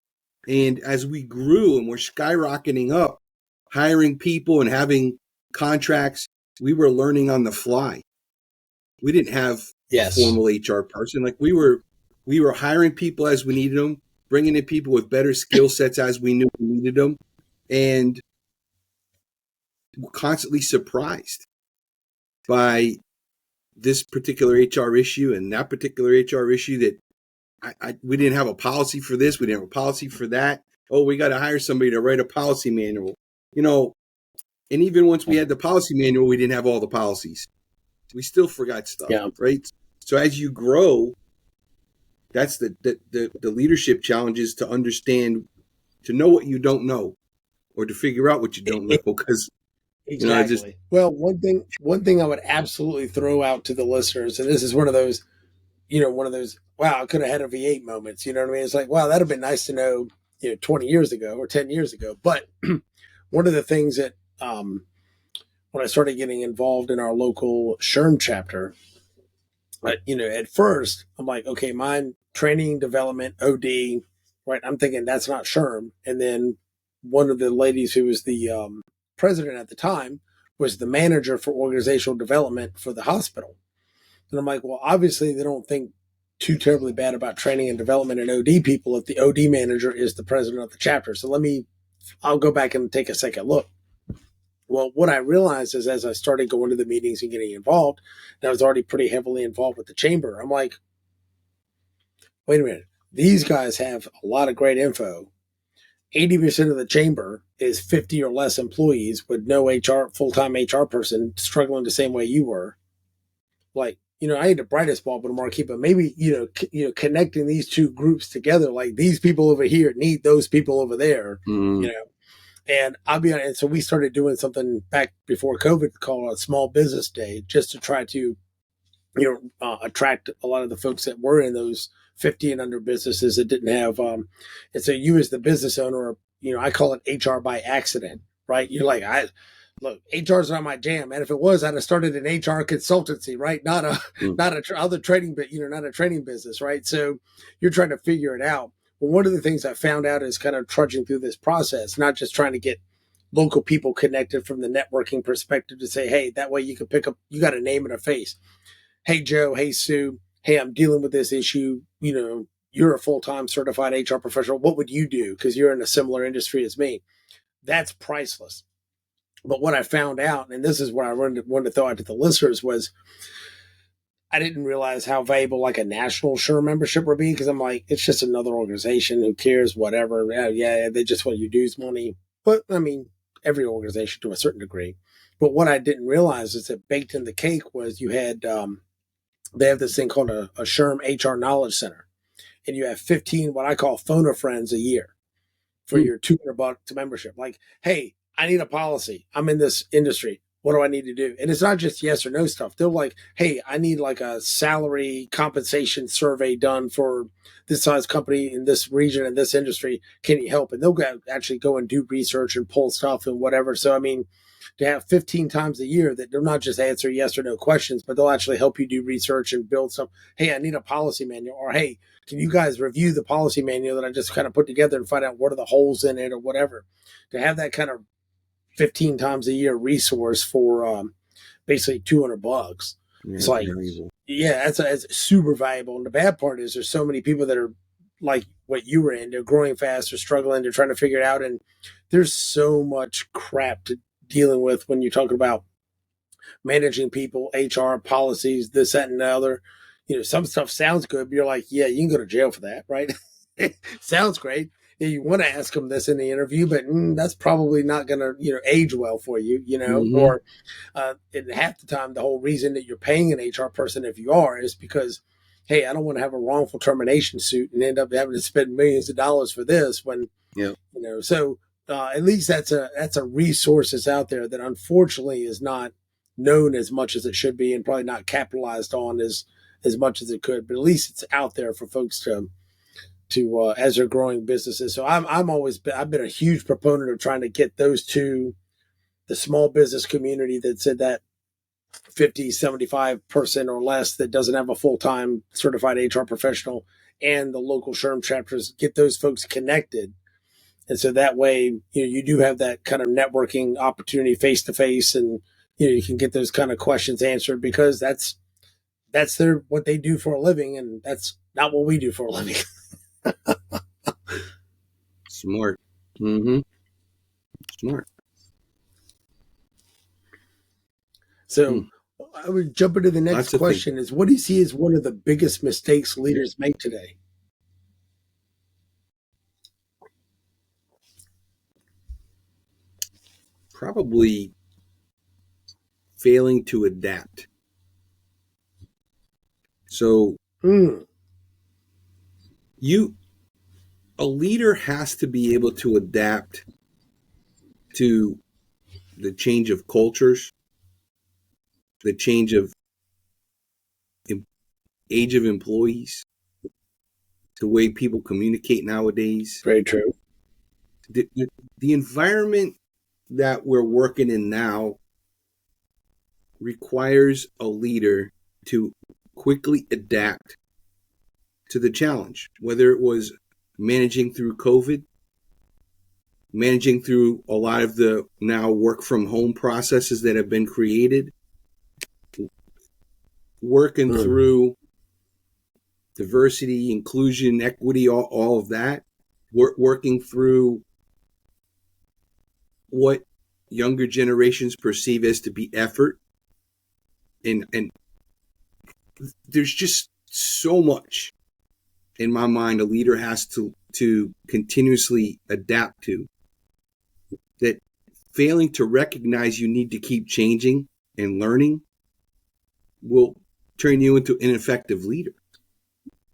And as we grew and we're skyrocketing up, hiring people and having contracts, we were learning on the fly. We didn't have a formal HR person. Like we were hiring people as we needed them, bringing in people with better skill sets as we knew we needed them, and we're constantly surprised by this particular HR issue and that particular HR issue that we didn't have a policy for this. We didn't have a policy for that. Oh, we got to hire somebody to write a policy manual, and even once we had the policy manual, we didn't have all the policies. We still forgot stuff, right? So as you grow, that's the leadership challenge is to understand, to know what you don't know, or to figure out what you don't know. Because exactly. Well, one thing I would absolutely throw out to the listeners, and this is one of those, wow, I could have had a V8 moments. You know what I mean? It's like, wow, that'd have been nice to know, 20 years ago or 10 years ago. But one of the things that when I started getting involved in our local SHRM chapter, at first I'm like, okay, mine training, development, OD, right? I'm thinking that's not SHRM. And then one of the ladies who was the president at the time was the manager for organizational development for the hospital. And I'm like, well, obviously they don't think too terribly bad about training and development and OD people if the OD manager is the president of the chapter. So I'll go back and take a second look. Well, what I realized is as I started going to the meetings and getting involved, and I was already pretty heavily involved with the chamber, I'm like, wait a minute, these guys have a lot of great info. 80% of the chamber is 50 or less employees with no full-time HR person struggling the same way you were. Like, I ain't the brightest bulb in the marquee, but maybe, connecting these two groups together, like these people over here need those people over there, And I'll be honest, and so we started doing something back before COVID called a small business day, just to try to, attract a lot of the folks that were in those 50 and under businesses that didn't have, and so you as the business owner, I call it HR by accident, right? You're like, look, HR is not my jam, and if it was, I'd have started an HR consultancy, right? Not a trading, but not a training business, right? So you're trying to figure it out. Well, one of the things I found out is kind of trudging through this process, not just trying to get local people connected from the networking perspective to say, hey, that way you can pick up, you got a name and a face. Hey, Joe, hey, Sue, hey, I'm dealing with this issue. You're a full-time certified HR professional. What would you do? Because you're in a similar industry as me. That's priceless. But what I found out, and this is what I wanted to throw out to the listeners, was I didn't realize how valuable like a national SURE membership would be because I'm like, it's just another organization. Who cares? Whatever. Yeah, they just want your dues money. But I mean, every organization to a certain degree. But what I didn't realize is that baked in the cake was you had they have this thing called a SHRM HR Knowledge Center, and you have 15 what I call phone a friends a year for your $200 membership. Like, hey, I need a policy. I'm in this industry. What do I need to do? And it's not just yes or no stuff. They're like, hey, I need like a salary compensation survey done for this size company in this region in this industry. Can you help? And they'll actually go and do research and pull stuff and whatever. So, I mean, to have 15 times a year that they'll not just answer yes or no questions, but they'll actually help you do research and build some, hey, I need a policy manual, or hey, can you guys review the policy manual that I just kind of put together and find out what are the holes in it or whatever. To have that kind of 15 times a year resource for basically $200. Yeah, it's like, valuable. Yeah, that's super valuable. And the bad part is there's so many people that are like what you were in. They're growing fast, they're struggling, they're trying to figure it out. And there's so much crap to dealing with when you're talking about managing people, HR policies, this, that, and the other. You know, some stuff sounds good, but you're like, yeah, you can go to jail for that, right? Sounds great. You want to ask them this in the interview, but that's probably not going to, age well for you, or and half the time, the whole reason that you're paying an HR person, if you are, is because, hey, I don't want to have a wrongful termination suit and end up having to spend millions of dollars for this when, so at least that's a resource that's out there that unfortunately is not known as much as it should be and probably not capitalized on as much as it could, but at least it's out there for folks to as they're growing businesses. So I've been a huge proponent of trying to get those two, the small business community that's in that 50, 75% or less that doesn't have a full-time certified HR professional, and the local SHRM chapters, get those folks connected. And so that way, you do have that kind of networking opportunity face to face, and you can get those kind of questions answered because that's what they do for a living, and that's not what we do for a living. Smart. Smart. So I would jump into the next question is, what do you see as one of the biggest mistakes leaders make today? Probably failing to adapt. So a leader has to be able to adapt to the change of cultures, the change of age of employees, the way people communicate nowadays. Very true. The environment that we're working in now requires a leader to quickly adapt to the challenge, whether it was managing through COVID, managing through a lot of the now work from home processes that have been created, working through diversity, inclusion, equity, all of that, working through what younger generations perceive as to be effort. And there's just so much in my mind a leader has to continuously adapt to, that failing to recognize you need to keep changing and learning will turn you into an ineffective leader.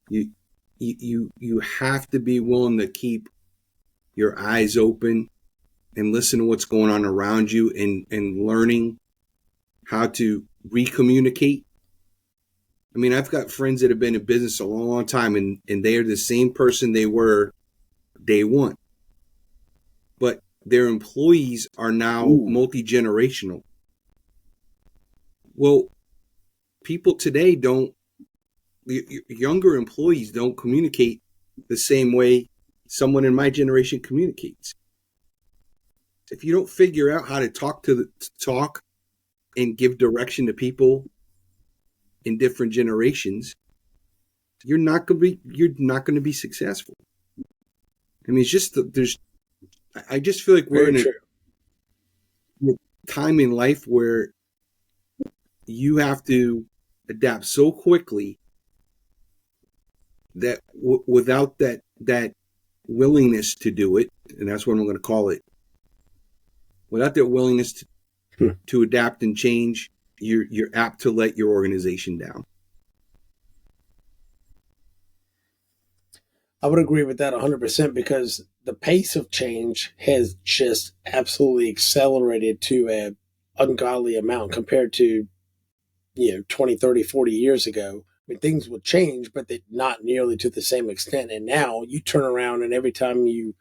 You have to be willing to keep your eyes open and listen to what's going on around you and learning how to recommunicate. I mean, I've got friends that have been in business a long, long time, and they are the same person they were day one. But their employees are now multi-generational. Well, people today younger employees don't communicate the same way someone in my generation communicates. If you don't figure out how to talk and give direction to people in different generations, you're not going to be successful. I mean, it's just I just feel like we're in a time in life where you have to adapt so quickly that without that willingness to do it, and that's what I'm going to call it, without that willingness to adapt and change, you're apt to let your organization down. I would agree with that 100% because the pace of change has just absolutely accelerated to an ungodly amount compared to, 20, 30, 40 years ago. I mean, things would change, but they not nearly to the same extent. And now you turn around and every time you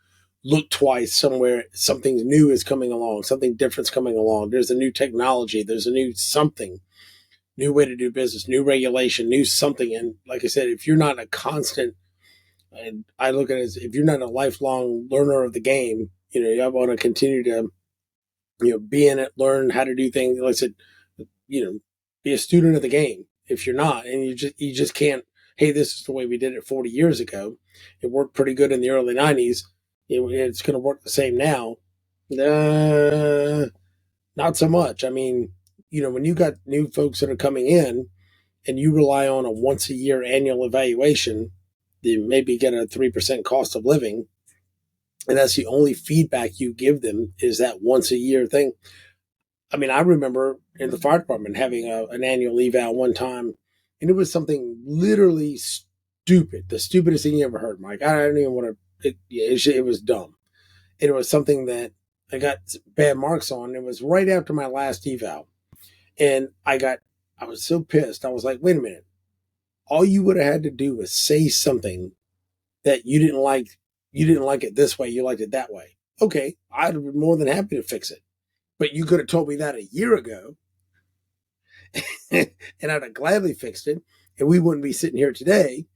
look twice somewhere, something new is coming along, something different's coming along. There's a new technology, there's a new something, new way to do business, new regulation, new something. And like I said, if you're not a constant, and I look at it as if you're not a lifelong learner of the game, you want to continue to, be in it, learn how to do things. Like I said, be a student of the game. If you're not, and you just can't, hey, this is the way we did it 40 years ago. It worked pretty good in the early 90s. It's going to work the same now. Not so much. I mean, when you got new folks that are coming in and you rely on a once a year annual evaluation, you maybe get a 3% cost of living, and that's the only feedback you give them is that once a year thing. I mean, I remember in the fire department having an annual eval one time, and it was something literally stupid, the stupidest thing you ever heard, Mike. I don't even want to, it was dumb. And it was something that I got bad marks on. It was right after my last eval. And I was so pissed. I was like, wait a minute. All you would have had to do was say something that you didn't like. You didn't like it this way. You liked it that way. Okay. I'd have been more than happy to fix it. But you could have told me that a year ago and I'd have gladly fixed it. And we wouldn't be sitting here today,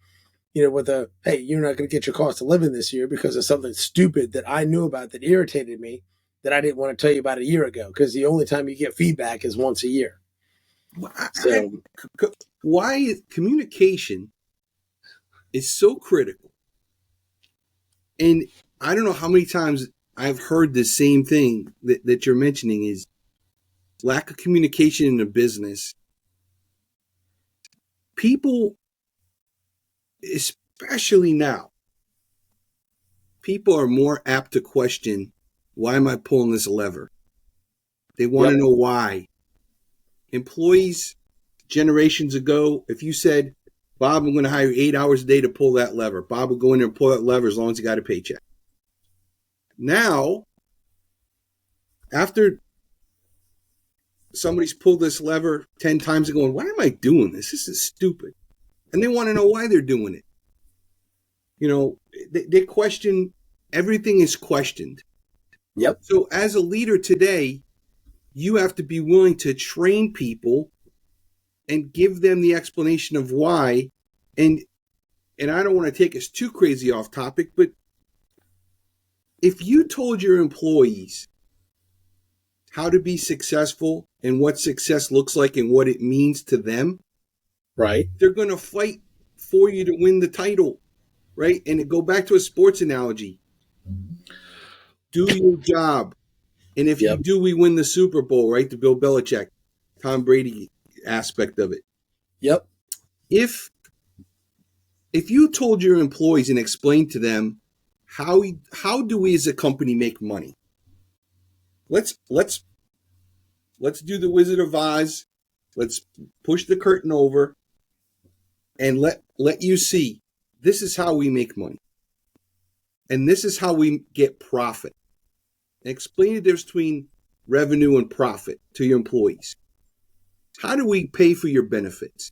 with hey, you're not going to get your cost of living this year because of something stupid that I knew about that irritated me that I didn't want to tell you about a year ago. Because the only time you get feedback is once a year. Why communication is so critical. And I don't know how many times I've heard the same thing that you're mentioning is lack of communication in the business. People, especially now, people are more apt to question, why am I pulling this lever? They want to know why. Employees generations ago, if you said, Bob, I'm going to hire you 8 hours a day to pull that lever, Bob will go in there and pull that lever as long as he got a paycheck. Now, after somebody's pulled this lever 10 times and going, why am I doing this? This is stupid. And they want to know why they're doing it. They question, everything is questioned. Yep. So as a leader today, you have to be willing to train people and give them the explanation of why. And I don't want to take us too crazy off topic, but if you told your employees how to be successful and what success looks like and what it means to them, right, they're going to fight for you to win the title, right? And to go back to a sports analogy, do your job. And if you do, we win the Super Bowl, right? The Bill Belichick, Tom Brady aspect of it. Yep. If you told your employees and explained to them how do we as a company make money? Let's do the Wizard of Oz. Let's push the curtain over and let you see this is how we make money. And this is how we get profit. And explain the difference between revenue and profit to your employees. How do we pay for your benefits?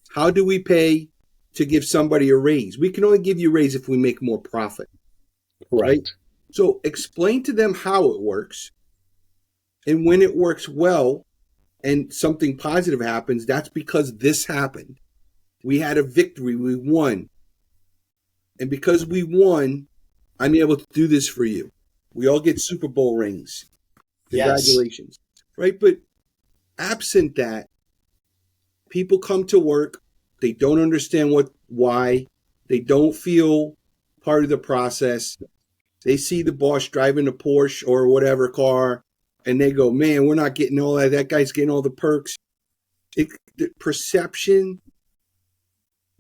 How do we pay to give somebody a raise? We can only give you a raise if we make more profit. Right? So explain to them how it works. And when it works well and something positive happens, that's because this happened. We had a victory. We won. And because we won, I'm able to do this for you. We all get Super Bowl rings. Congratulations. Yes. Right? But absent that, people come to work. They don't understand why. They don't feel part of the process. They see the boss driving a Porsche or whatever car, and they go, man, we're not getting all that. That guy's getting all the perks. the perception,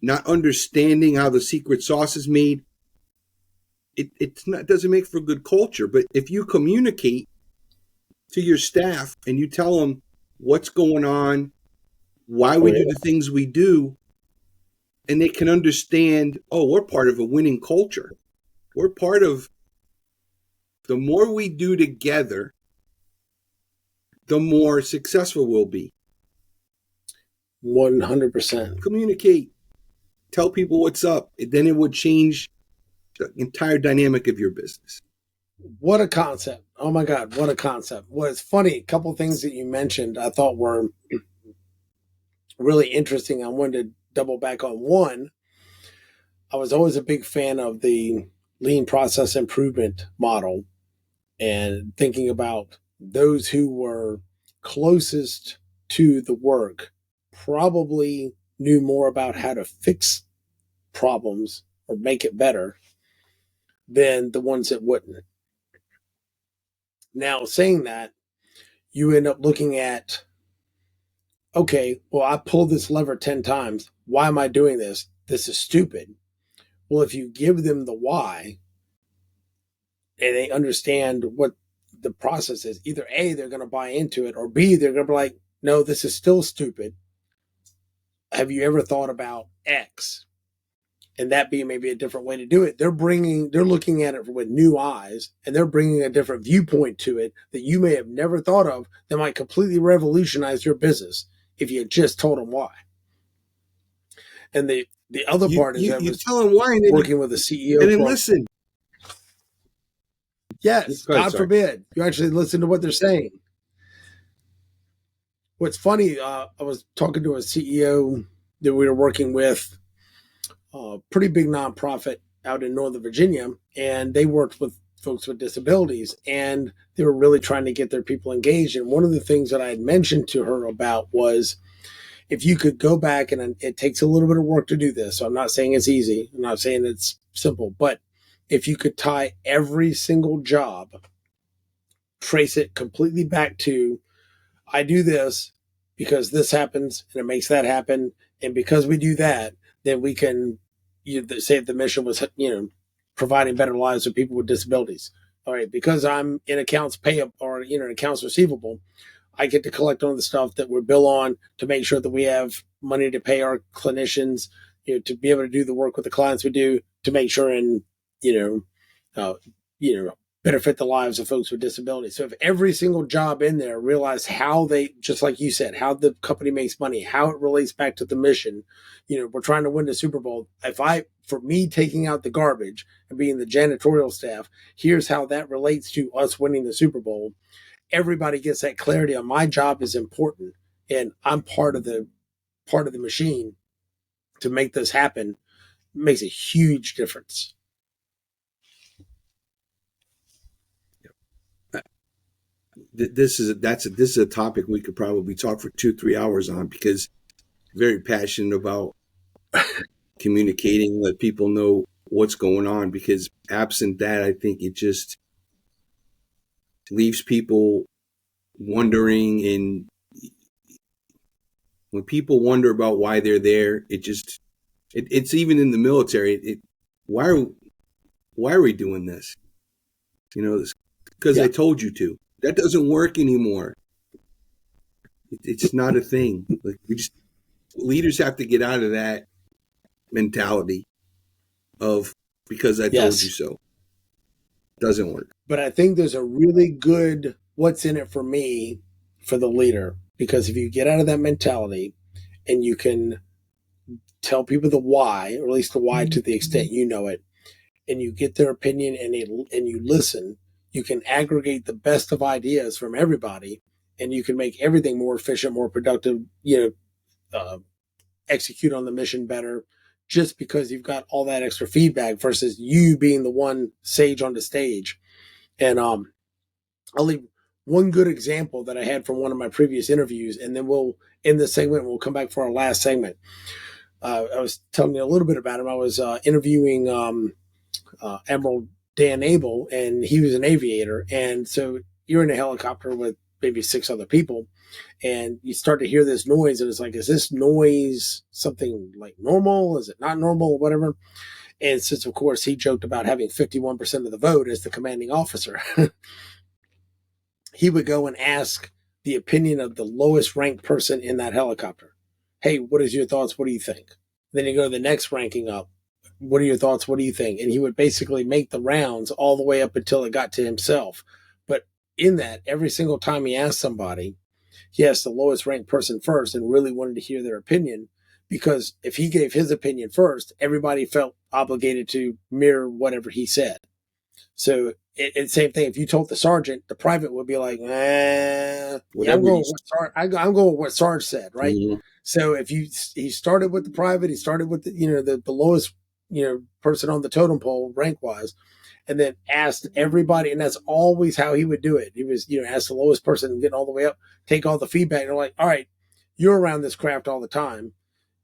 not understanding how the secret sauce is made, it doesn't make for good culture. But if you communicate to your staff and you tell them what's going on, why we do the things we do, and they can understand, oh, we're part of a winning culture. We're part of, the more we do together, the more successful we'll be. 100%. Communicate. Tell people what's up. Then it would change the entire dynamic of your business. What a concept. Oh my God, what a concept. Well, it's funny, a couple of things that you mentioned I thought were really interesting. I wanted to double back on one. I was always a big fan of the lean process improvement model and thinking about those who were closest to the work probably knew more about how to fix problems or make it better than the ones that wouldn't. Now, saying that, you end up looking at, okay, well, I pulled this lever 10 times. Why am I doing this? This is stupid. Well, if you give them the why and they understand what the process is, either A, they're going to buy into it, or B, they're going to be like, no, this is still stupid. Have you ever thought about X? And that being maybe a different way to do it. They're looking at it with new eyes, and they're bringing a different viewpoint to it that you may have never thought of that might completely revolutionize your business if you just told them why. And the other part is that was tell them why, working with a CEO. And then listen. Yes, God forbid you actually listen to what they're saying. What's funny, I was talking to a CEO that we were working with, a pretty big nonprofit out in Northern Virginia, and they worked with folks with disabilities, and they were really trying to get their people engaged. And one of the things that I had mentioned to her about was, if you could go back, and it takes a little bit of work to do this, so I'm not saying it's easy, I'm not saying it's simple, but if you could tie every single job, trace it completely back to, I do this because this happens and it makes that happen, and because we do that, then we can say if the mission was, providing better lives for people with disabilities. All right, because I'm in accounts payable or accounts receivable, I get to collect on the stuff that we're bill on to make sure that we have money to pay our clinicians, to be able to do the work with the clients we do, to make sure and benefit the lives of folks with disabilities. So if every single job in there realized how they, just like you said, how the company makes money, how it relates back to the mission, we're trying to win the Super Bowl. For me taking out the garbage and being the janitorial staff, here's how that relates to us winning the Super Bowl. Everybody gets that clarity on my job is important, and I'm part of the machine to make this happen. It makes a huge difference. This is a topic we could probably talk for 2-3 hours on, because I'm very passionate about communicating, let people know what's going on, because absent that, I think it just leaves people wondering. And when people wonder about why they're there, it's even in the military. Why are we doing this? Because I told you to. That doesn't work anymore. It's not a thing. Like, leaders have to get out of that mentality of, because I told you so. It doesn't work. But I think there's a really good what's in it for me for the leader, because if you get out of that mentality and you can tell people the why, or at least the why to the extent you know it, and you get their opinion and you listen, you can aggregate the best of ideas from everybody, and you can make everything more efficient, more productive, execute on the mission better, just because you've got all that extra feedback versus you being the one sage on the stage. And I'll leave one good example that I had from one of my previous interviews, and then we'll end this segment. We'll come back for our last segment. I was telling you a little bit about him. I was interviewing Admiral Dan Abel, and he was an aviator. And so you're in a helicopter with maybe 6 other people, and you start to hear this noise, and it's like, is this noise something like normal? Is it not normal or whatever? And since, of course, he joked about having 51% of the vote as the commanding officer, he would go and ask the opinion of the lowest ranked person in that helicopter. Hey, what is your thoughts? What do you think? Then you go to the next ranking up. What are your thoughts? What do you think? And he would basically make the rounds all the way up until it got to himself. But in that, every single time he asked somebody, he asked the lowest ranked person first and really wanted to hear their opinion, because if he gave his opinion first, everybody felt obligated to mirror whatever he said. So it's same thing. If you told the sergeant, the private would be like, yeah, I'm going with what Sarge said, right? Mm-hmm. So if he started with the private, he started with the lowest person on the totem pole rank wise, and then asked everybody, and that's always how he would do it. He was ask the lowest person and get all the way up, take all the feedback, and they're like, all right, you're around this craft all the time.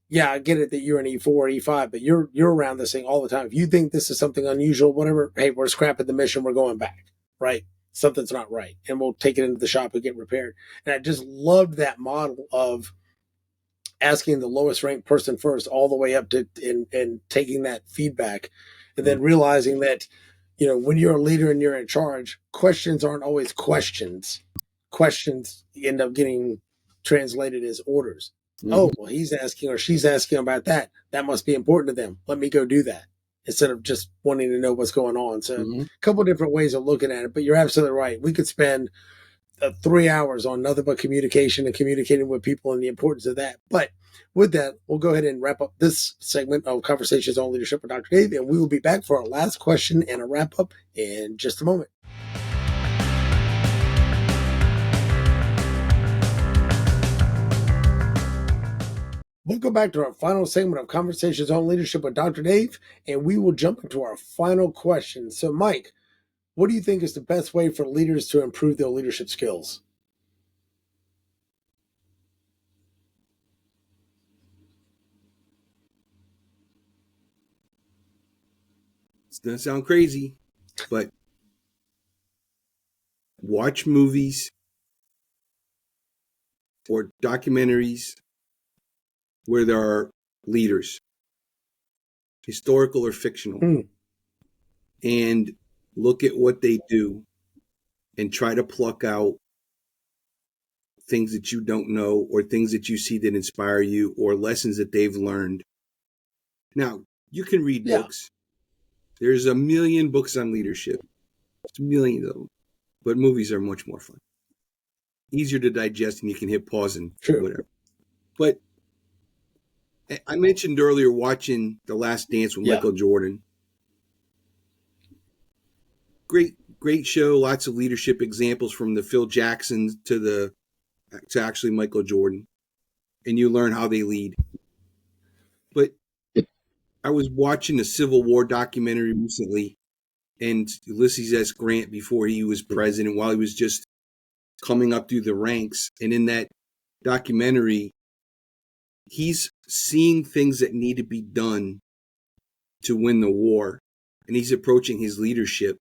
Yeah, I get it that you're an E4, E5, but you're around this thing all the time. If you think this is something unusual, whatever, hey, we're scrapping the mission. We're going back, right? Something's not right. And we'll take it into the shop and get repaired. And I just loved that model of asking the lowest ranked person first all the way up to and taking that feedback, and then realizing that, when you're a leader and you're in charge, questions aren't always questions. Questions end up getting translated as orders. Mm-hmm. Oh, well, he's asking or she's asking about that. That must be important to them. Let me go do that, instead of just wanting to know what's going on. So a couple of different ways of looking at it, but you're absolutely right. We could spend 3 hours on nothing but communication and communicating with people and the importance of that. But with that, we'll go ahead and wrap up this segment of Conversations on Leadership with Dr. Dave, and we will be back for our last question and a wrap up in just a moment. We'll go back to our final segment of Conversations on Leadership with Dr. Dave, and we will jump into our final question. So, Mike, what do you think is the best way for leaders to improve their leadership skills? It's going to sound crazy, but watch movies or documentaries where there are leaders, historical or fictional, and look at what they do and try to pluck out things that you don't know or things that you see that inspire you or lessons that they've learned. Now, you can read books. There's a million books on leadership. There's millions of them. But movies are much more fun. Easier to digest, and you can hit pause and whatever. But I mentioned earlier watching The Last Dance with Michael Jordan. Great show. Lots of leadership examples from the Phil Jacksons to actually Michael Jordan. And you learn how they lead. But I was watching a Civil War documentary recently, and Ulysses S. Grant, before he was president, while he was just coming up through the ranks. And in that documentary, he's seeing things that need to be done to win the war. And he's approaching his leadership.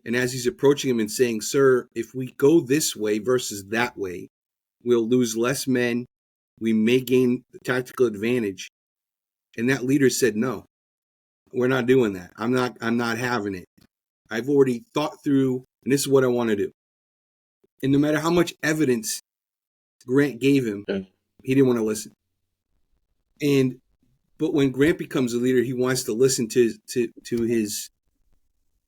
And as he's approaching him and saying, sir, if we go this way versus that way, we'll lose less men. We may gain the tactical advantage. And that leader said, no, we're not doing that. I'm not having it. I've already thought through, and this is what I want to do. And no matter how much evidence Grant gave him, he didn't want to listen. But when Grant becomes a leader, he wants to listen to his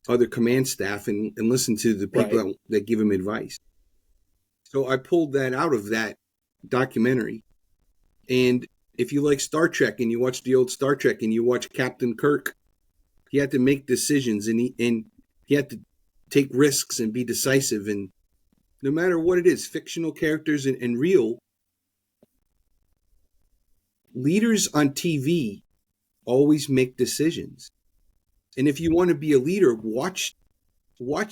other command staff and listen to the people that give him advice. So I pulled that out of that documentary. And if you like Star Trek and you watch the old Star Trek and you watch Captain Kirk, he had to make decisions and he had to take risks and be decisive. And no matter what it is, fictional characters and real, leaders on TV always make decisions. And if you want to be a leader, watch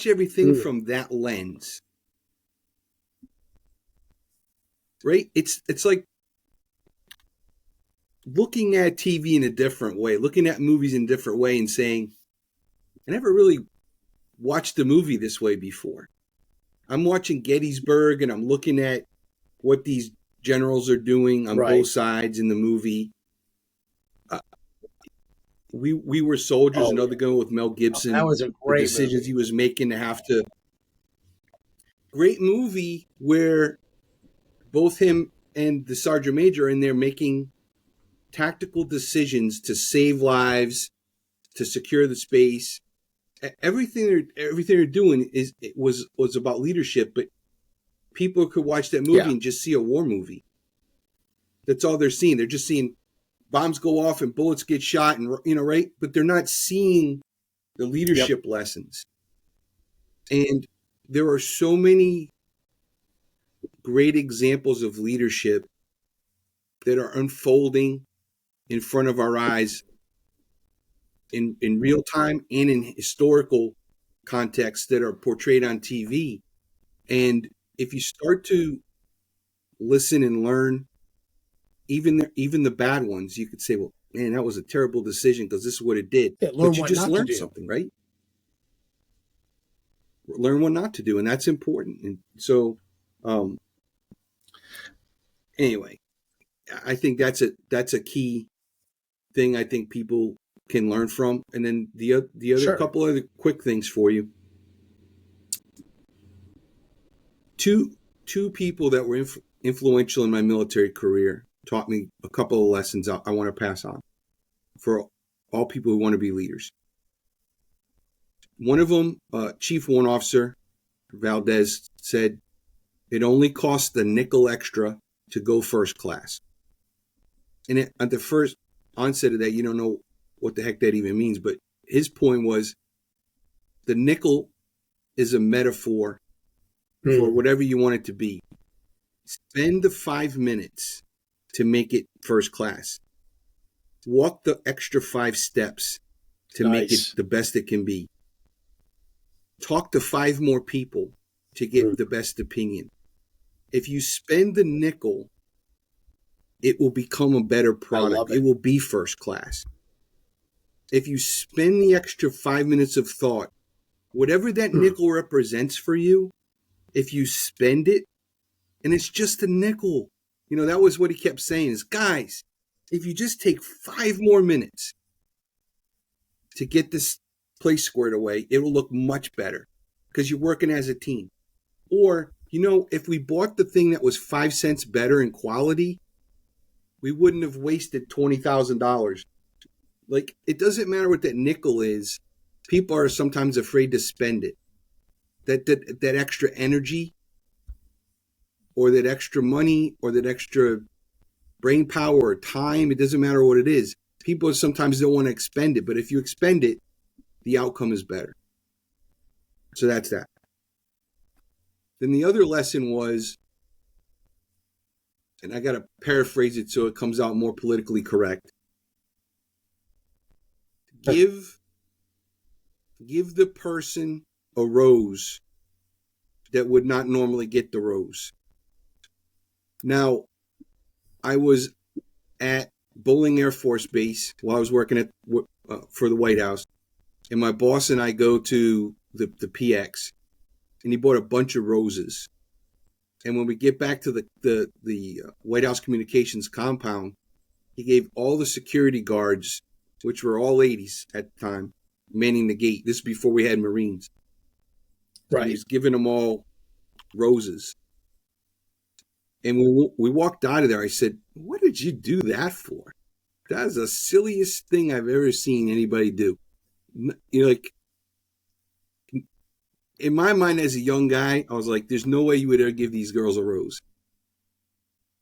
everything from that lens. Right? It's like looking at TV in a different way, looking at movies in a different way and saying, I never really watched a movie this way before. I'm watching Gettysburg and I'm looking at what these generals are doing on Right. both sides in the movie. We Were Soldiers, Oh, another one with Mel that Gibson. was a The great decisions movie. he was making to have to. Great movie where both him and the sergeant major are in there making tactical decisions to save lives, to secure the space. Everything they're doing was about leadership, but people could watch that movie Yeah. and just see a war movie. That's all they're seeing. They're just seeing bombs go off and bullets get shot, and right. But they're not seeing the leadership lessons. And there are so many great examples of leadership that are unfolding in front of our eyes in real time and in historical contexts that are portrayed on TV. And if you start to listen and learn, even the bad ones, you could say, well, man, that was a terrible decision because this is what it did. Yeah, learn But you what just not to learned do. something, right? Learn what not to do, and that's important. And so, anyway, I think that's a key thing I think people can learn from. And then the other Sure. couple other quick things for you. Two people that were influential in my military career taught me a couple of lessons I want to pass on for all people who want to be leaders. One of them, Chief Warrant Officer Valdez, said, "It only costs a nickel extra to go first class." And at the first onset of that, you don't know what the heck that even means. But his point was the nickel is a metaphor for whatever you want it to be. Spend the 5 minutes to make it first class. Walk the extra 5 steps to make it the best it can be. Talk to 5 more people to get the best opinion. If you spend the nickel, it will become a better product. It will be first class. If you spend the extra 5 minutes of thought, whatever that nickel represents for you, if you spend it, and it's just a nickel, that was what he kept saying is, guys, if you just take 5 more minutes to get this place squared away, it will look much better because you're working as a team. Or, if we bought the thing that was 5 cents better in quality, we wouldn't have wasted $20,000. Like, it doesn't matter what that nickel is. People are sometimes afraid to spend it. That extra energy or that extra money or that extra brain power or time, it doesn't matter what it is. People sometimes don't want to expend it, but if you expend it, the outcome is better. So that's that. Then the other lesson was, and I got to paraphrase it so it comes out more politically correct. Give the person a rose that would not normally get the rose. Now, I was at Bowling Air Force Base while I was working for the White House, and my boss and I go to the PX, and he bought a bunch of roses. And when we get back to the White House Communications compound, he gave all the security guards, which were all ladies at the time, manning the gate. This is before we had Marines. Right. And he's giving them all roses. And we walked out of there. I said, "What did you do that for? That is the silliest thing I've ever seen anybody do." Like, in my mind as a young guy, I was like, there's no way you would ever give these girls a rose.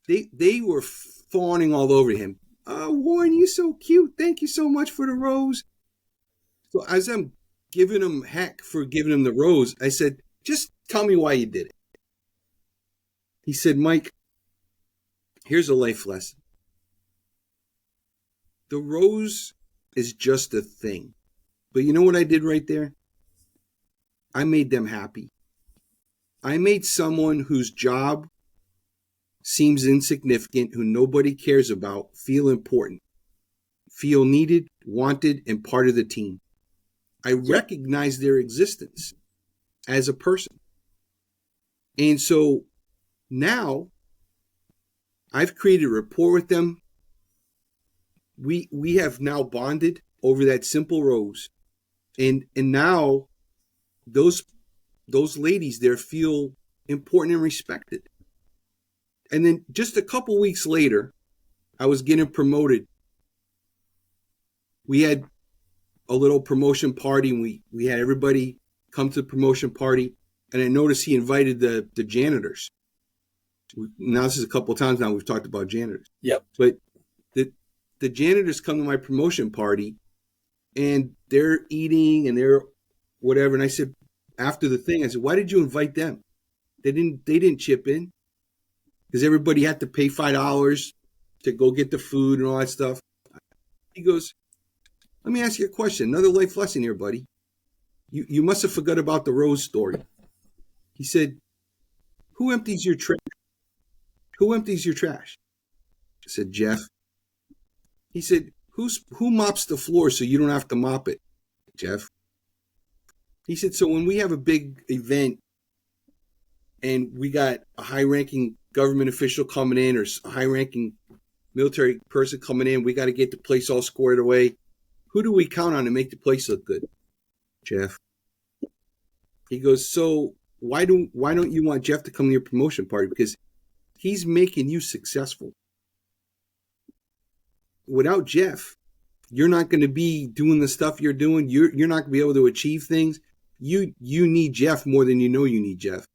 They were fawning all over him. "Oh, Warren, you're so cute. Thank you so much for the rose." So as I'm giving him heck for giving him the rose, I said, "Just tell me why you did it." He said, "Mike, here's a life lesson. The rose is just a thing. But you know what I did right there? I made them happy. I made someone whose job seems insignificant, who nobody cares about, feel important, feel needed, wanted, and part of the team. I recognize their existence as a person. And so now I've created rapport with them. We have now bonded over that simple rose. And now those ladies there feel important and respected. And then just a couple weeks later, I was getting promoted. We had a little promotion party, and we had everybody come to the promotion party. And I noticed he invited the janitors. Now this is a couple of times now we've talked about janitors. Yep. But the janitors come to my promotion party, and they're eating and they're whatever. And I said, after the thing, I said, why did you invite them? They didn't chip in, because everybody had to pay $5 to go get the food and all that stuff. He goes, let me ask you a question. Another life lesson here, buddy. You must have forgot about the rose story. He said, who empties your trash? Who empties your trash? I said, Jeff. He said, who mops the floor so you don't have to mop it? Jeff. He said, so when we have a big event and we got a high-ranking government official coming in or a high-ranking military person coming in, we got to get the place all squared away. Who do we count on to make the place look good? Jeff. He goes, so why don't you want Jeff to come to your promotion party? Because he's making you successful. Without Jeff, you're not going to be doing the stuff you're doing. You're not going to be able to achieve things. You need Jeff more than you know you need Jeff.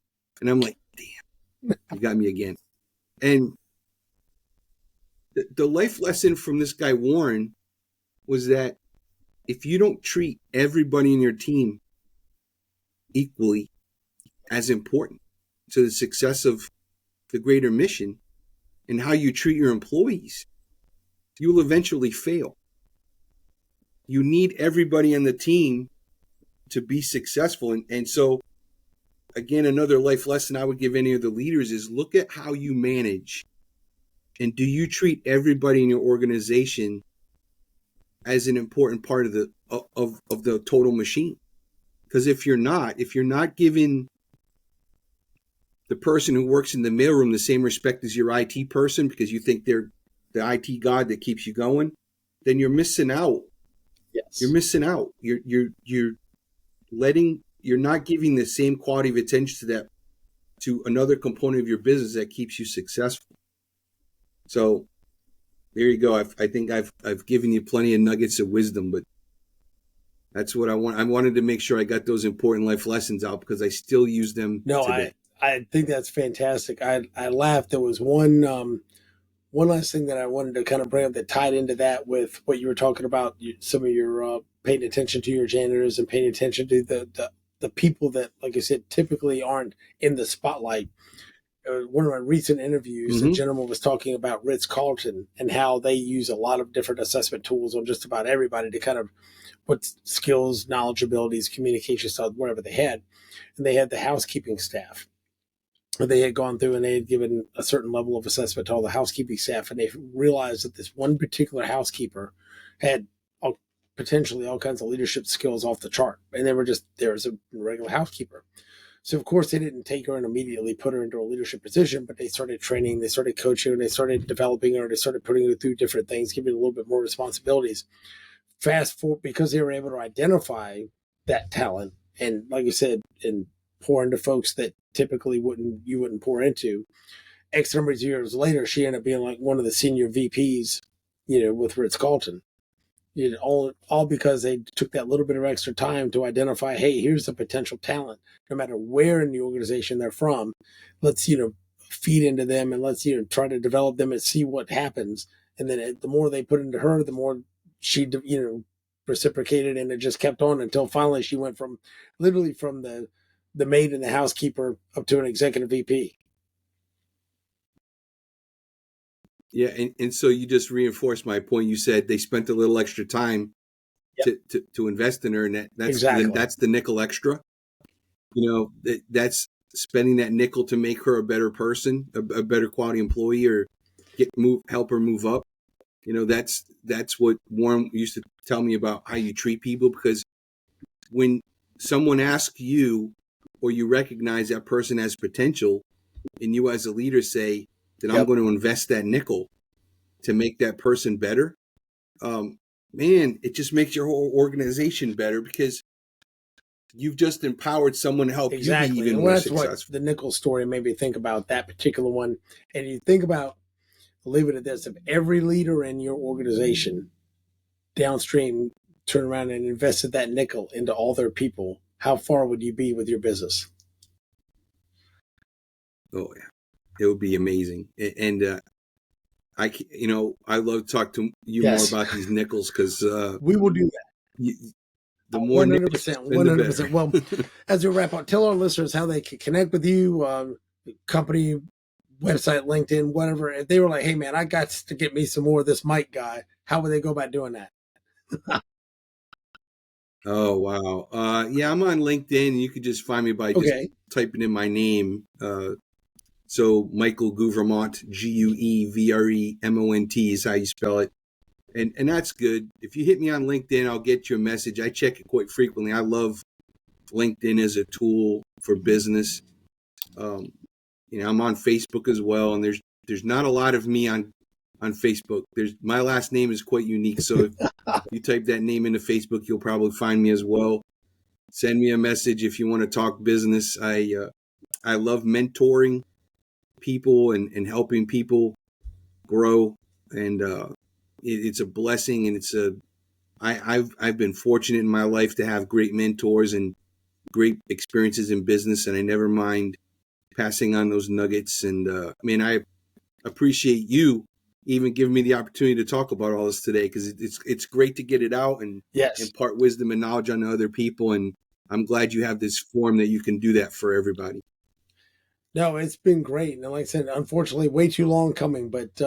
And I'm like, damn, you got me again. And the life lesson from this guy, Warren, was that if you don't treat everybody in your team equally as important to the success of the greater mission and how you treat your employees, you will eventually fail. You need everybody on the team to be successful. And so, again, another life lesson I would give any of the leaders is look at how you manage. And do you treat everybody in your organization as an important part of the total machine? Because if you're not giving the person who works in the mailroom the same respect as your IT person because you think they're the IT god that keeps you going, then you're missing out. Yes. You're missing out. You're not giving the same quality of attention to another component of your business that keeps you successful. So there you go. I think I've given you plenty of nuggets of wisdom, but that's what I want. I wanted to make sure I got those important life lessons out because I still use them today. I think that's fantastic. I laughed. There was one last thing that I wanted to kind of bring up that tied into that with what you were talking about. Some of your paying attention to your janitors and paying attention to the people that, like I said, typically aren't in the spotlight. One of my recent interviews, Mm-hmm. the gentleman was talking about Ritz-Carlton and how they use a lot of different assessment tools on just about everybody to kind of put skills, knowledge, abilities, communication styles, whatever they had. And they had the housekeeping staff. They had gone through and they had given a certain level of assessment to all the housekeeping staff, and they realized that this one particular housekeeper had potentially all kinds of leadership skills off the chart, and they were just there as a regular housekeeper. So of course they didn't take her and immediately put her into a leadership position, but they started training, they started coaching her, they started developing her, they started putting her through different things, giving her a little bit more responsibilities. Fast forward, because they were able to identify that talent, and like you said, and pour into folks that typically you wouldn't pour into. X number of years later, she ended up being like one of the senior VPs, with Ritz-Carlton. All because they took that little bit of extra time to identify, hey, here's a potential talent. No matter where in the organization they're from, let's feed into them and let's try to develop them and see what happens. And then the more they put into her, the more she reciprocated, and it just kept on until finally she went from literally from the maid and the housekeeper up to an executive VP. Yeah, and so you just reinforced my point. You said they spent a little extra time to invest in her, and that's the nickel extra. That's spending that nickel to make her a better person, a better quality employee, or help her move up. That's what Warren used to tell me about how you treat people, because when someone asks you or you recognize that person has potential, and you as a leader say that I'm Yep. going to invest that nickel to make that person better, man, it just makes your whole organization better because you've just empowered someone to help you be Exactly. even And more that's what successful. the nickel story made me think about, that particular one. And you think about, leave it at this, if every leader in your organization downstream turned around and invested that nickel into all their people, how far would you be with your business? Oh yeah, it would be amazing. And I love to talk to you more Yes. about these nickels because We will do that. the more nickels you 100%. spend, the better. 100%. Well, as we wrap up, tell our listeners how they can connect with you, company, website, LinkedIn, whatever. If they were like, hey, man, I got to get me some more of this Mike guy, how would they go about doing that? Oh wow, yeah, I'm on LinkedIn. You could just find me by just Okay. typing in my name. So Michael Guevremont, Guevremont is how you spell it. And that's good. If you hit me on LinkedIn, I'll get you a message. I check it quite frequently. I love LinkedIn as a tool for business. I'm on Facebook as well, and there's not a lot of me on Facebook. My last name is quite unique, so if you type that name into Facebook, you'll probably find me as well. Send me a message if you want to talk business. I love mentoring people and helping people grow, and it's a blessing, and I've been fortunate in my life to have great mentors and great experiences in business, and I never mind passing on those nuggets. And I appreciate you even giving me the opportunity to talk about all this today, because it's great to get it out and Yes. impart wisdom and knowledge on other people. And I'm glad you have this forum that you can do that for everybody. No, it's been great. And like I said, unfortunately, way too long coming, but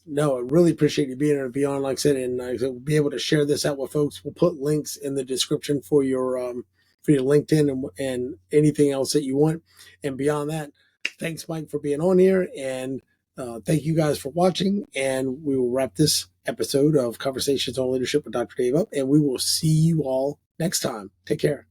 no, I really appreciate you being able to be on, like I said, and be able to share this out with folks. We'll put links in the description for your LinkedIn and anything else that you want. And beyond that, thanks, Mike, for being on here. And thank you guys for watching. And we will wrap this episode of Conversations on Leadership with Dr. Dave up. And we will see you all next time. Take care.